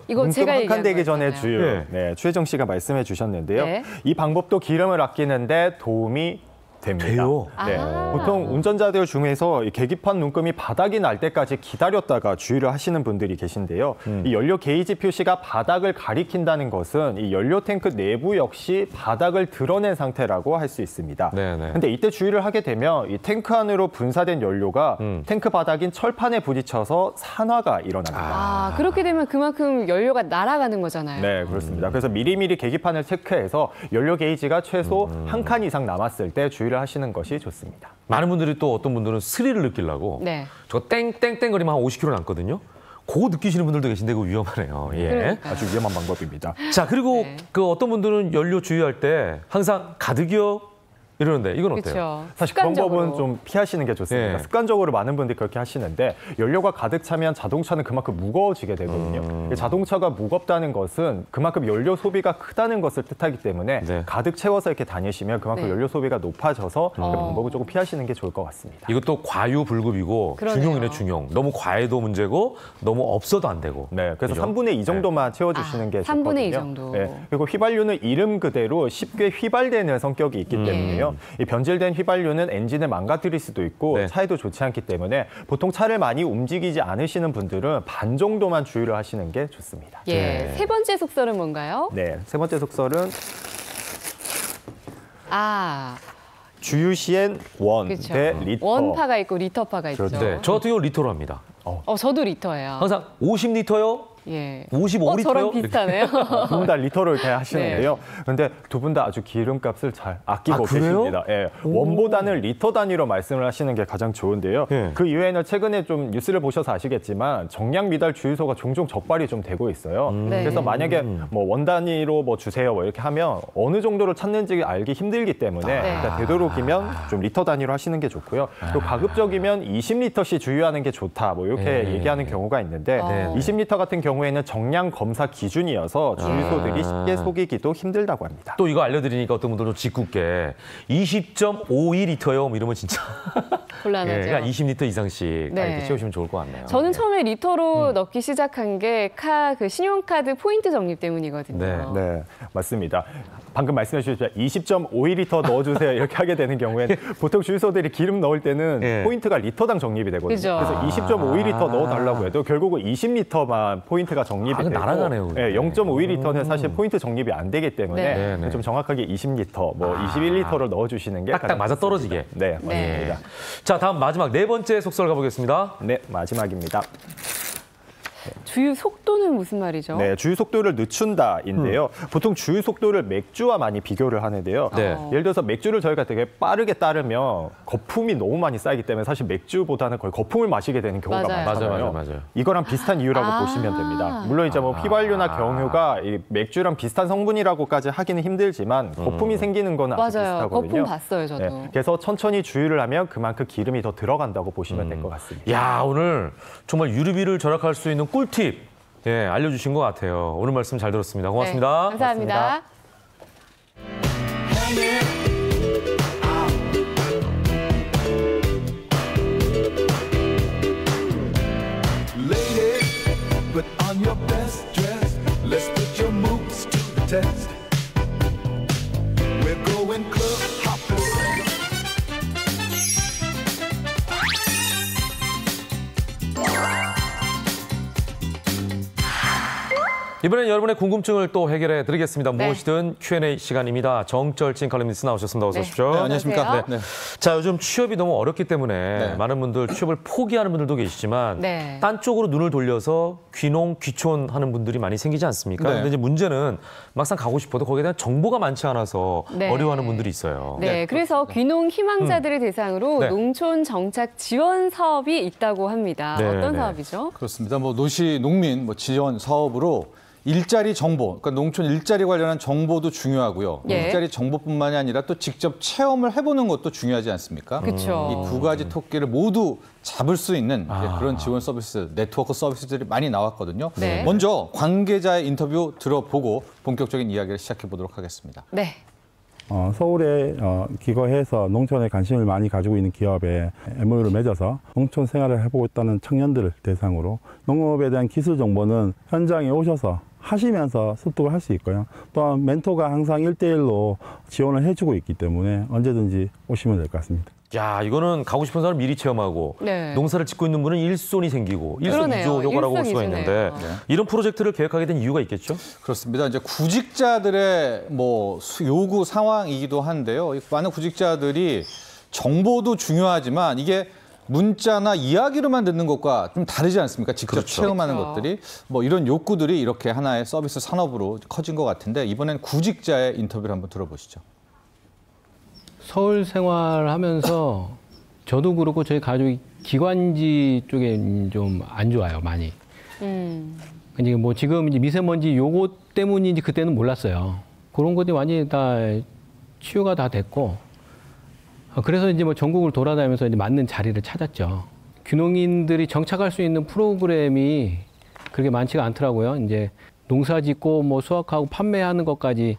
이거 제가 한칸 되기 전에 거잖아요. 주유. 최정 씨가 말씀해 주셨는데요. 네. 이 방법도 기름을 아끼는데 도움이 됩니다. 돼요? 네. 아. 보통 운전자들 중에서 이 계기판 눈금이 바닥이 날 때까지 기다렸다가 주유를 하시는 분들이 계신데요. 이 연료 게이지 표시가 바닥을 가리킨다는 것은 이 연료 탱크 내부 역시 바닥을 드러낸 상태라고 할 수 있습니다. 근데 이때 주유를 하게 되면 이 탱크 안으로 분사된 연료가 탱크 바닥인 철판에 부딪혀서 산화가 일어납니다. 아, 그렇게 되면 그만큼 연료가 날아가는 거잖아요. 네, 그렇습니다. 그래서 미리미리 계기판을 체크해서 연료 게이지가 최소 한 칸 이상 남았을 때 주유를 하시는 것이 좋습니다. 많은 분들이 또 어떤 분들은 스릴을 느끼려고 네. 저 땡땡땡거리면 한 50km 남거든요. 그거 느끼시는 분들도 계신데 그거 위험하네요. 예. 아주 위험한 방법입니다. 자, 그리고 그 어떤 분들은 연료 주유할 때 항상 가득이요 이러는데 이건 어때요? 그렇죠. 사실 그런 법은 좀 피하시는 게 좋습니다. 예. 습관적으로 많은 분들이 그렇게 하시는데 연료가 가득 차면 자동차는 그만큼 무거워지게 되거든요. 자동차가 무겁다는 것은 그만큼 연료 소비가 크다는 것을 뜻하기 때문에 가득 채워서 이렇게 다니시면 그만큼 연료 소비가 높아져서 그 방법을 조금 피하시는 게 좋을 것 같습니다. 이것도 과유불급이고 중용이네 중용. 너무 과해도 문제고 너무 없어도 안 되고. 네, 그래서 그죠? 3분의 2 정도만 채워주시는 게 좋거든요. 3분의 2 정도. 네, 그리고 휘발유는 이름 그대로 쉽게 휘발되는 성격이 있기 때문에요. 이 변질된 휘발유는 엔진을 망가뜨릴 수도 있고 차에도 좋지 않기 때문에 보통 차를 많이 움직이지 않으시는 분들은 반 정도만 주유를 하시는 게 좋습니다. 예. 세 번째 속설은 뭔가요? 네, 세 번째 속설은 주유 시엔 원 그렇죠. 대 리터. 원파가 있고 리터파가 있죠. 네, 저 같은 경우 리터로 합니다. 저도 리터예요. 항상 50리터요? 예. 55리터요? 저랑 비슷하네요. 두 분 다 리터로 이렇게 하시는데요. 그런데 두 분 다 아주 기름값을 잘 아끼고 계십니다. 예. 원보다는 리터 단위로 말씀을 하시는 게 가장 좋은데요. 그 이외에는 최근에 좀 뉴스를 보셔서 아시겠지만 정량 미달 주유소가 종종 적발이 좀 되고 있어요. 그래서 만약에 뭐 원 단위로 뭐 주세요 뭐 이렇게 하면 어느 정도로 찾는지 알기 힘들기 때문에 그러니까 되도록이면 좀 리터 단위로 하시는 게 좋고요. 또 가급적이면 20리터씩 주유하는 게 좋다 뭐 이렇게 얘기하는 경우가 있는데 20리터 같은 경우에는 정량 검사 기준이어서 주유소들이 쉽게 속이기도 힘들다고 합니다. 또 이거 알려드리니까 어떤 분들은 짓궂게 20.52리터요 이러면 진짜 곤란하죠. 그러니까 20리터 이상씩 이렇게 채우시면 좋을 것 같네요. 저는 처음에 리터로 넣기 시작한 게 그 신용카드 포인트 적립 때문이거든요. 네, 맞습니다. 방금 말씀해 주셨죠. 20.51리터 넣어주세요 이렇게 하게 되는 경우에는 보통 주유소들이 기름 넣을 때는 포인트가 리터당 적립이 되거든요. 그죠. 그래서 20.51리터 넣어달라고 해도 결국은 20리터만 포인트가 적립이 되고 날아가네요. 0.52리터는 사실 포인트 적립이 안 되기 때문에 좀 정확하게 20리터, 뭐 21리터를 넣어주시는 게 딱딱 맞아 떨어지게. 네, 맞습니다. 자, 다음 마지막 네 번째 속설 가보겠습니다. 네, 마지막입니다. 주유 속도는 무슨 말이죠? 네, 주유 속도를 늦춘다인데요. 보통 주유 속도를 맥주와 많이 비교를 하는데요. 예를 들어서 맥주를 저희가 되게 빠르게 따르면 거품이 너무 많이 쌓이기 때문에 사실 맥주보다는 거의 거품을 마시게 되는 경우가 많잖아요. 맞아요. 이거랑 비슷한 이유라고 보시면 됩니다. 물론 이제 뭐 휘발유나 경유가 이 맥주랑 비슷한 성분이라고까지 하기는 힘들지만 거품이 생기는 거는 아주 비슷하거든요. 거품 봤어요, 저도. 네, 그래서 천천히 주유를 하면 그만큼 기름이 더 들어간다고 보시면 될 것 같습니다. 야, 오늘 정말 유류비를 절약할 수 있는 꿀팁 알려주신 것 같아요. 오늘 말씀 잘 들었습니다. 고맙습니다. 네, 감사합니다. Put on your best dress. Let's put your moves to the test. We're going club hopping. 이번엔 여러분의 궁금증을 또 해결해 드리겠습니다. 무엇이든 Q&A 시간입니다. 정철진 칼럼니스트 나오셨습니다. 어서 오십시오. 네, 안녕하십니까. 네. 자, 요즘 취업이 너무 어렵기 때문에 많은 분들 취업을 포기하는 분들도 계시지만 딴 쪽으로 눈을 돌려서 귀농, 귀촌 하는 분들이 많이 생기지 않습니까? 근데 이제 문제는 막상 가고 싶어도 거기에 대한 정보가 많지 않아서 어려워하는 분들이 있어요. 네, 그래서 귀농 희망자들을 대상으로 농촌 정착 지원 사업이 있다고 합니다. 어떤 사업이죠? 그렇습니다. 뭐 노시 농민 지원 사업으로 일자리 정보, 그러니까 농촌 일자리 관련한 정보도 중요하고요. 일자리 정보뿐만이 아니라 또 직접 체험을 해보는 것도 중요하지 않습니까? 그렇죠. 이 두 가지 토끼를 모두 잡을 수 있는 그런 지원 서비스, 네트워크 서비스들이 많이 나왔거든요. 먼저 관계자의 인터뷰 들어보고 본격적인 이야기를 시작해 보도록 하겠습니다. 네. 서울에 기거해서 농촌에 관심을 많이 가지고 있는 기업에 MOU를 맺어서 농촌 생활을 해보고 있다는 청년들을 대상으로 농업에 대한 기술 정보는 현장에 오셔서 하시면서 습득을 할 수 있고요. 또한 멘토가 항상 1대1로 지원을 해주고 있기 때문에 언제든지 오시면 될 것 같습니다. 야, 이거는 가고 싶은 사람 미리 체험하고 네. 농사를 짓고 있는 분은 일손이 생기고 일석이조 효과라고 볼 수가 있는데 이런 프로젝트를 계획하게 된 이유가 있겠죠? 그렇습니다. 이제 구직자들의 뭐 요구 상황이기도 한데요. 많은 구직자들이 정보도 중요하지만 이게 문자나 이야기로만 듣는 것과 좀 다르지 않습니까? 직접 그렇죠. 체험하는 것들이 뭐 이런 욕구들이 이렇게 하나의 서비스 산업으로 커진 것 같은데 이번엔 구직자의 인터뷰를 한번 들어보시죠. 서울 생활하면서 저도 그렇고 저희 가족이 기관지 쪽에 좀 안 좋아요, 많이. 근데 뭐 지금 이제 미세먼지 요거 때문인지 그때는 몰랐어요. 그런 것들이 완전히 다 치유가 다 됐고, 그래서 이제 뭐 전국을 돌아다니면서 이제 맞는 자리를 찾았죠. 귀농인들이 정착할 수 있는 프로그램이 그렇게 많지가 않더라고요. 이제 농사 짓고 뭐 수확하고 판매하는 것까지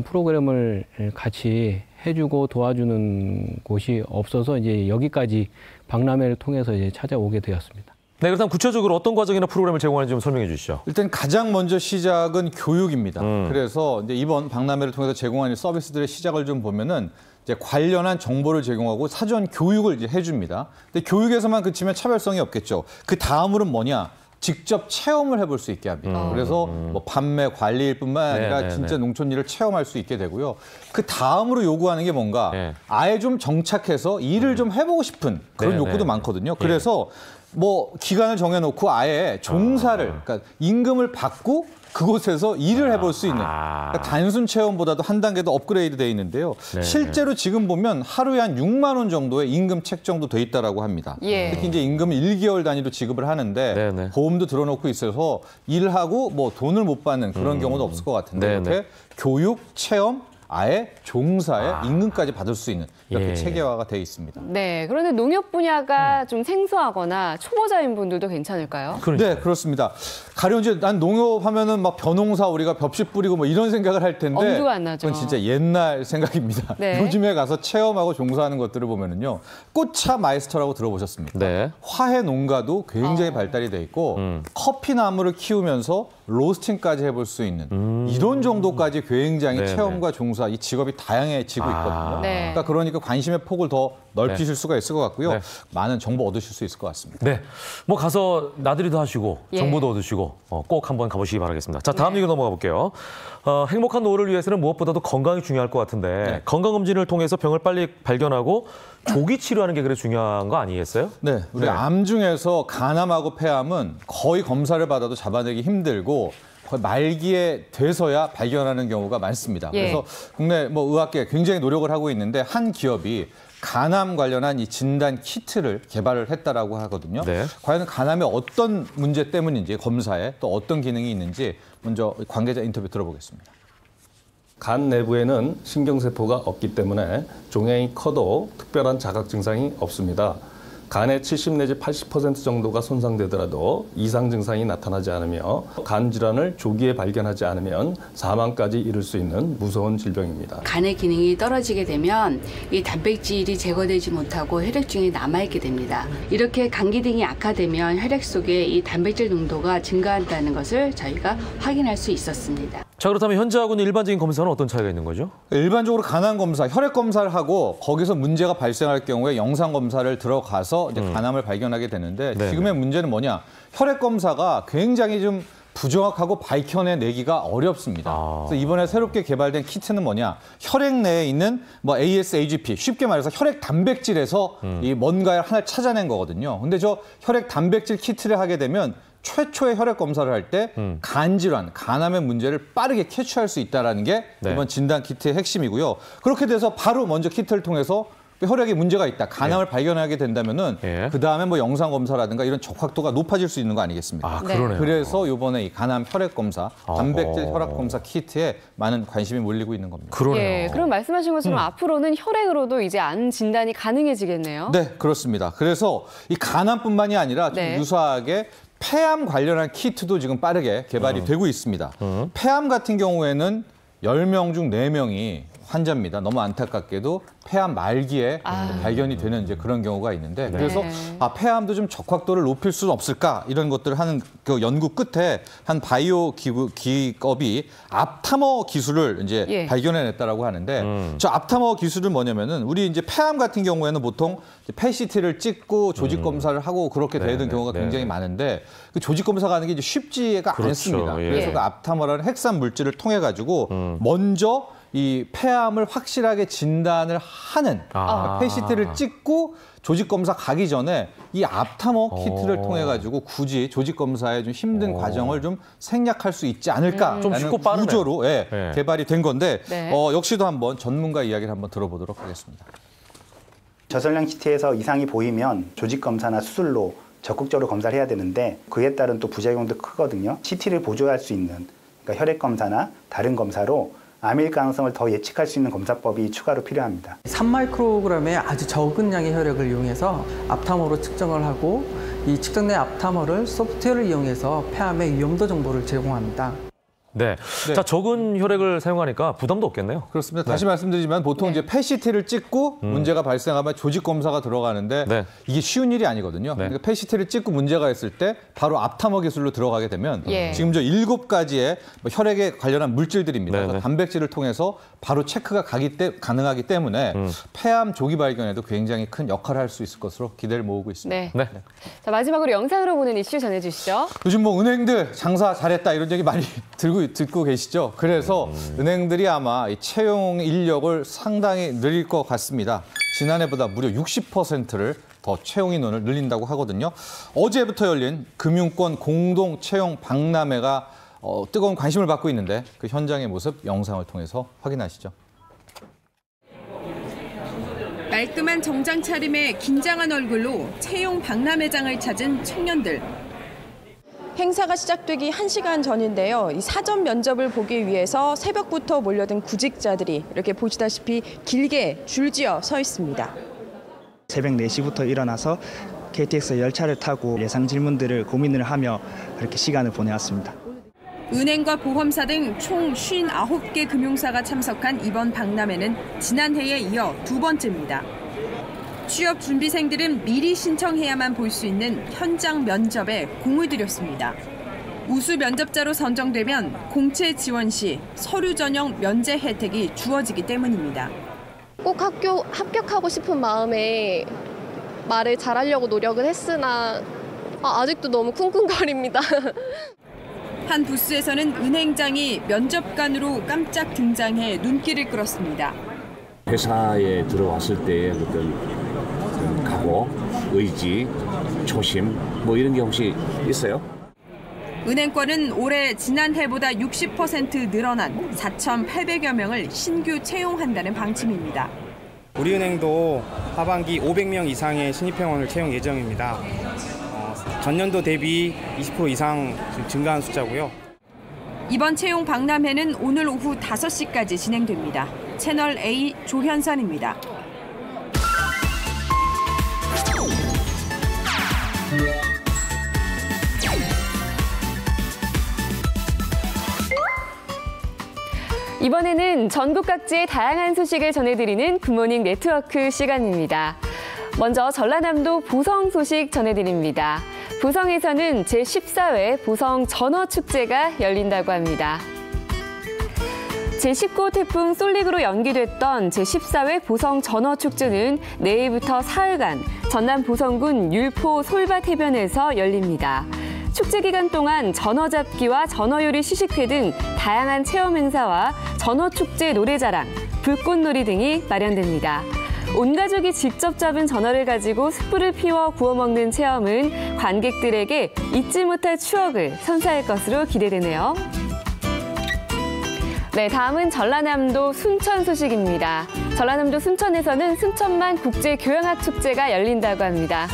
프로그램을 같이 해주고 도와주는 곳이 없어서 이제 여기까지 박람회를 통해서 이제 찾아오게 되었습니다. 네, 그렇다면 구체적으로 어떤 과정이나 프로그램을 제공하는지 좀 설명해 주시죠. 일단 가장 먼저 시작은 교육입니다. 그래서 이제 이번 박람회를 통해서 제공하는 서비스들의 시작을 좀 보면은 이제 관련한 정보를 제공하고 사전 교육을 이제 해줍니다. 근데 교육에서만 그치면 차별성이 없겠죠. 그 다음으로는 뭐냐? 직접 체험을 해볼 수 있게 합니다. 그래서 뭐 판매, 관리일 뿐만 아니라 진짜 농촌 일을 체험할 수 있게 되고요. 그 다음으로 요구하는 게 뭔가 아예 좀 정착해서 일을 좀 해보고 싶은 그런 요구도 많거든요. 그래서 뭐 기간을 정해놓고 아예 종사를, 그러니까 임금을 받고 그곳에서 일을 해볼 수 있는 그러니까 단순 체험보다도 한 단계 더 업그레이드 돼 있는데요. 실제로 지금 보면 하루에 한 6만 원 정도의 임금 책정도 돼 있다라고 합니다. 특히 이제 임금을 1개월 단위로 지급을 하는데 보험도 들어놓고 있어서 일하고 뭐 돈을 못 받는 그런 경우도 없을 것 같은데 이렇게 교육, 체험, 아예 종사에 임금까지 받을 수 있는 이렇게 체계화가 돼 있습니다. 네, 그런데 농협 분야가 좀 생소하거나 초보자인 분들도 괜찮을까요? 네, 그렇습니다. 가령 이제 난 농협하면은 막 벼농사 우리가 벽식 뿌리고 뭐 이런 생각을 할 텐데 엄두가 안 나죠. 그건 진짜 옛날 생각입니다. 요즘에 가서 체험하고 종사하는 것들을 보면은요, 꽃차 마이스터라고 들어보셨습니까? 화훼 농가도 굉장히 발달이 돼 있고 커피 나무를 키우면서 로스팅까지 해볼 수 있는 이런 정도까지 굉장히 체험과 종사 이 직업이 다양해지고 있거든요. 그러니까 관심의 폭을 더 넓히실 수가 있을 것 같고요. 많은 정보 얻으실 수 있을 것 같습니다. 네, 뭐 가서 나들이도 하시고 정보도 얻으시고 꼭 한번 가보시기 바라겠습니다. 자, 다음 얘기 넘어가 볼게요. 행복한 노후를 위해서는 무엇보다도 건강이 중요할 것 같은데 건강검진을 통해서 병을 빨리 발견하고 조기 치료하는 게 그래 중요한 거 아니겠어요? 네, 우리 암 중에서 간암하고 폐암은 거의 검사를 받아도 잡아내기 힘들고 거의 말기에 돼서야 발견하는 경우가 많습니다. 그래서 국내 뭐 의학계 굉장히 노력을 하고 있는데 한 기업이 간암 관련한 이 진단 키트를 개발을 했다라고 하거든요. 과연 간암의 어떤 문제 때문인지 검사에 또 어떤 기능이 있는지 먼저 관계자 인터뷰 들어보겠습니다. 간 내부에는 신경세포가 없기 때문에 종양이 커도 특별한 자각 증상이 없습니다. 간의 70 내지 80% 정도가 손상되더라도 이상 증상이 나타나지 않으며 간 질환을 조기에 발견하지 않으면 사망까지 이를 수 있는 무서운 질병입니다. 간의 기능이 떨어지게 되면 이 단백질이 제거되지 못하고 혈액중에 남아있게 됩니다. 이렇게 간 기능이 악화되면 혈액 속에 이 단백질 농도가 증가한다는 것을 저희가 확인할 수 있었습니다. 자, 그렇다면 현재하고는 일반적인 검사는 어떤 차이가 있는 거죠? 일반적으로 간암 검사, 혈액 검사를 하고 거기서 문제가 발생할 경우에 영상 검사를 들어가서 이제 간암을 발견하게 되는데 지금의 문제는 뭐냐? 혈액 검사가 굉장히 좀 부정확하고 밝혀내기가 어렵습니다. 그래서 이번에 새롭게 개발된 키트는 뭐냐? 혈액 내에 있는 뭐 ASAGP, 쉽게 말해서 혈액 단백질에서 이 뭔가를 하나 찾아낸 거거든요. 근데 저 혈액 단백질 키트를 하게 되면 최초의 혈액 검사를 할 때 간 질환, 간암의 문제를 빠르게 캐치할 수 있다는 게 이번 진단 키트의 핵심이고요. 그렇게 돼서 바로 먼저 키트를 통해서 혈액에 문제가 있다, 간암을 발견하게 된다면은 그 다음에 뭐 영상 검사라든가 이런 적확도가 높아질 수 있는 거 아니겠습니까? 그러네요. 그래서 이번에 이 간암 혈액 검사, 단백질 혈액 검사 키트에 많은 관심이 몰리고 있는 겁니다. 예, 그럼 말씀하신 것처럼 앞으로는 혈액으로도 이제 암 진단이 가능해지겠네요. 네, 그렇습니다. 그래서 이 간암뿐만이 아니라 좀 유사하게 폐암 관련한 키트도 지금 빠르게 개발이 되고 있습니다. 폐암 같은 경우에는 10명 중 4명이 환자입니다. 너무 안타깝게도 폐암 말기에 발견이 되는 이제 그런 경우가 있는데 그래서 폐암도 좀 적확도를 높일 수는 없을까 이런 것들을 하는 그 연구 끝에 한 바이오 기업이 앞타머 기술을 이제 발견해냈다라고 하는데 저 앞타머 기술은 뭐냐면은 우리 이제 폐암 같은 경우에는 보통 PET-CT를 찍고 조직 검사를 하고 그렇게 되는 경우가 굉장히 많은데 그 조직 검사가 하는 게 이제 쉽지가 않습니다. 그래서 그 앞타머라는 핵산 물질을 통해 가지고 먼저 이 폐암을 확실하게 진단을 하는 PET-CT를 찍고 조직 검사 가기 전에 이 앞타머 키트를 통해 가지고 굳이 조직 검사에 좀 힘든 과정을 좀 생략할 수 있지 않을까라는 좀 쉽고 빠르네. 구조로 개발이 된 건데 역시도 한번 전문가 이야기를 한번 들어보도록 하겠습니다. 저설량 CT에서 이상이 보이면 조직 검사나 수술로 적극적으로 검사를 해야 되는데 그에 따른 또 부작용도 크거든요. CT를 보조할 수 있는 그러니까 혈액 검사나 다른 검사로 암일 가능성을 더 예측할 수 있는 검사법이 추가로 필요합니다. 3마이크로그램의 아주 적은 양의 혈액을 이용해서 앞타머로 측정을 하고 이 측정된 앞타머를 소프트웨어를 이용해서 폐암의 위험도 정보를 제공합니다. 네. 자, 적은 혈액을 사용하니까 부담도 없겠네요. 그렇습니다. 다시 말씀드리지만 보통 이제 PET-CT를 찍고 문제가 발생하면 조직 검사가 들어가는데 이게 쉬운 일이 아니거든요. 그러니까 PET-CT를 찍고 문제가 있을 때 바로 앞타머 기술로 들어가게 되면 지금 저 7가지의 혈액에 관련한 물질들입니다. 그래서 단백질을 통해서 바로 체크가 가능하기 때문에 폐암 조기 발견에도 굉장히 큰 역할을 할 수 있을 것으로 기대를 모으고 있습니다. 네. 자, 마지막으로 영상으로 보는 이슈 전해주시죠. 요즘 뭐 은행들 장사 잘했다 이런 얘기 많이 듣고 계시죠. 그래서 은행들이 아마 이 채용 인력을 상당히 늘릴 것 같습니다. 지난해보다 무려 60%를 더 채용 인원을 늘린다고 하거든요. 어제부터 열린 금융권 공동 채용 박람회가 뜨거운 관심을 받고 있는데 그 현장의 모습 영상을 통해서 확인하시죠. 깔끔한 정장 차림에 긴장한 얼굴로 채용 박람회장을 찾은 청년들. 행사가 시작되기 1시간 전인데요. 이 사전 면접을 보기 위해서 새벽부터 몰려든 구직자들이 이렇게 보시다시피 길게 줄지어 서 있습니다. 새벽 4시부터 일어나서 KTX 열차를 타고 예상 질문들을 고민을 하며 그렇게 시간을 보내왔습니다. 은행과 보험사 등 총 59개 금융사가 참석한 이번 박람회는 지난해에 이어 2번째입니다. 취업 준비생들은 미리 신청해야만 볼 수 있는 현장 면접에 공을 들였습니다. 우수 면접자로 선정되면 공채 지원 시 서류 전형 면제 혜택이 주어지기 때문입니다. 꼭 합격하고 싶은 마음에 말을 잘하려고 노력을 했으나 아직도 너무 쿵쿵거립니다. 한 부스에서는 은행장이 면접관으로 깜짝 등장해 눈길을 끌었습니다. 회사에 들어왔을 때의 어떤 각오, 의지, 초심 뭐 이런 게 혹시 있어요? 은행권은 올해 지난해보다 60% 늘어난 4,800여 명을 신규 채용한다는 방침입니다. 우리은행도 하반기 500명 이상의 신입회원을 채용 예정입니다. 전년도 대비 20% 이상 증가한 숫자고요. 이번 채용 박람회는 오늘 오후 5시까지 진행됩니다. 채널 A 조현선입니다. 이번에는 전국 각지의 다양한 소식을 전해드리는 굿모닝 네트워크 시간입니다. 먼저 전라남도 보성 소식 전해드립니다. 보성에서는 제14회 보성 전어축제가 열린다고 합니다. 제19호 태풍 쏠릭으로 연기됐던 제14회 보성 전어축제는 내일부터 사흘간 전남 보성군 율포 솔밭 해변에서 열립니다. 축제 기간 동안 전어 잡기와 전어 요리 시식회 등 다양한 체험 행사와 전어축제 노래자랑, 불꽃놀이 등이 마련됩니다. 온 가족이 직접 잡은 전어를 가지고 숯불을 피워 구워 먹는 체험은 관객들에게 잊지 못할 추억을 선사할 것으로 기대되네요. 네, 다음은 전라남도 순천 소식입니다. 전라남도 순천에서는 순천만 국제교향악 축제가 열린다고 합니다.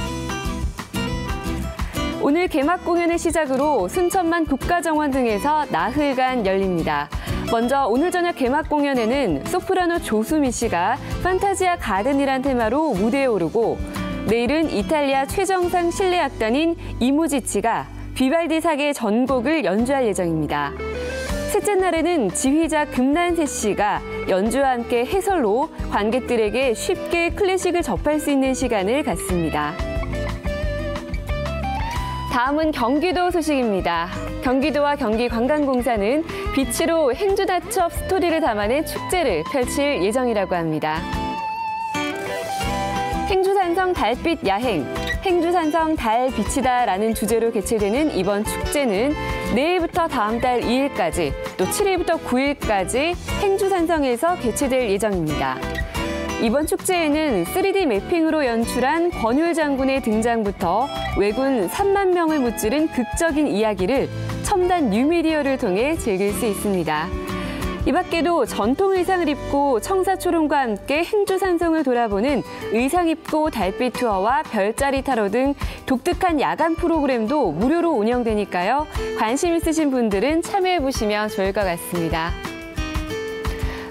오늘 개막 공연을 시작으로 순천만 국가정원 등에서 나흘간 열립니다. 먼저 오늘 저녁 개막 공연에는 소프라노 조수미 씨가 판타지아 가든이란 테마로 무대에 오르고 내일은 이탈리아 최정상 실내악단인 이무지치가 비발디 사계의 전곡을 연주할 예정입니다. 셋째 날에는 지휘자 금난세 씨가 연주와 함께 해설로 관객들에게 쉽게 클래식을 접할 수 있는 시간을 갖습니다. 다음은 경기도 소식입니다. 경기도와 경기관광공사는 빛으로 행주다첩 스토리를 담아낸 축제를 펼칠 예정이라고 합니다. 행주산성 달빛 야행, 행주산성 달빛이다라는 주제로 개최되는 이번 축제는 내일부터 다음 달 2일까지 또 7일부터 9일까지 행주산성에서 개최될 예정입니다. 이번 축제에는 3D 매핑으로 연출한 권율 장군의 등장부터 왜군 3만 명을 무찌른 극적인 이야기를 첨단 뉴미디어를 통해 즐길 수 있습니다. 이 밖에도 전통 의상을 입고 청사초롱과 함께 행주산성을 돌아보는 의상 입고 달빛 투어와 별자리 타로 등 독특한 야간 프로그램도 무료로 운영되니까요. 관심 있으신 분들은 참여해보시면 좋을 것 같습니다.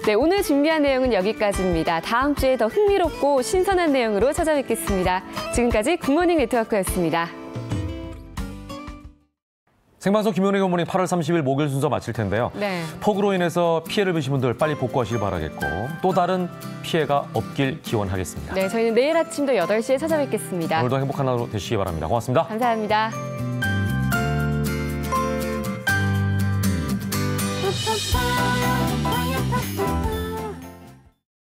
네, 오늘 준비한 내용은 여기까지입니다. 다음 주에 더 흥미롭고 신선한 내용으로 찾아뵙겠습니다. 지금까지 굿모닝 네트워크였습니다. 생방송 김용래 굿모닝 8월 30일 목요일 순서 마칠 텐데요. 네. 폭우로 인해서 피해를 보신 분들 빨리 복구하시길 바라겠고 또 다른 피해가 없길 기원하겠습니다. 네, 저희는 내일 아침도 8시에 찾아뵙겠습니다. 오늘도 행복한 하루 되시기 바랍니다. 고맙습니다. 감사합니다.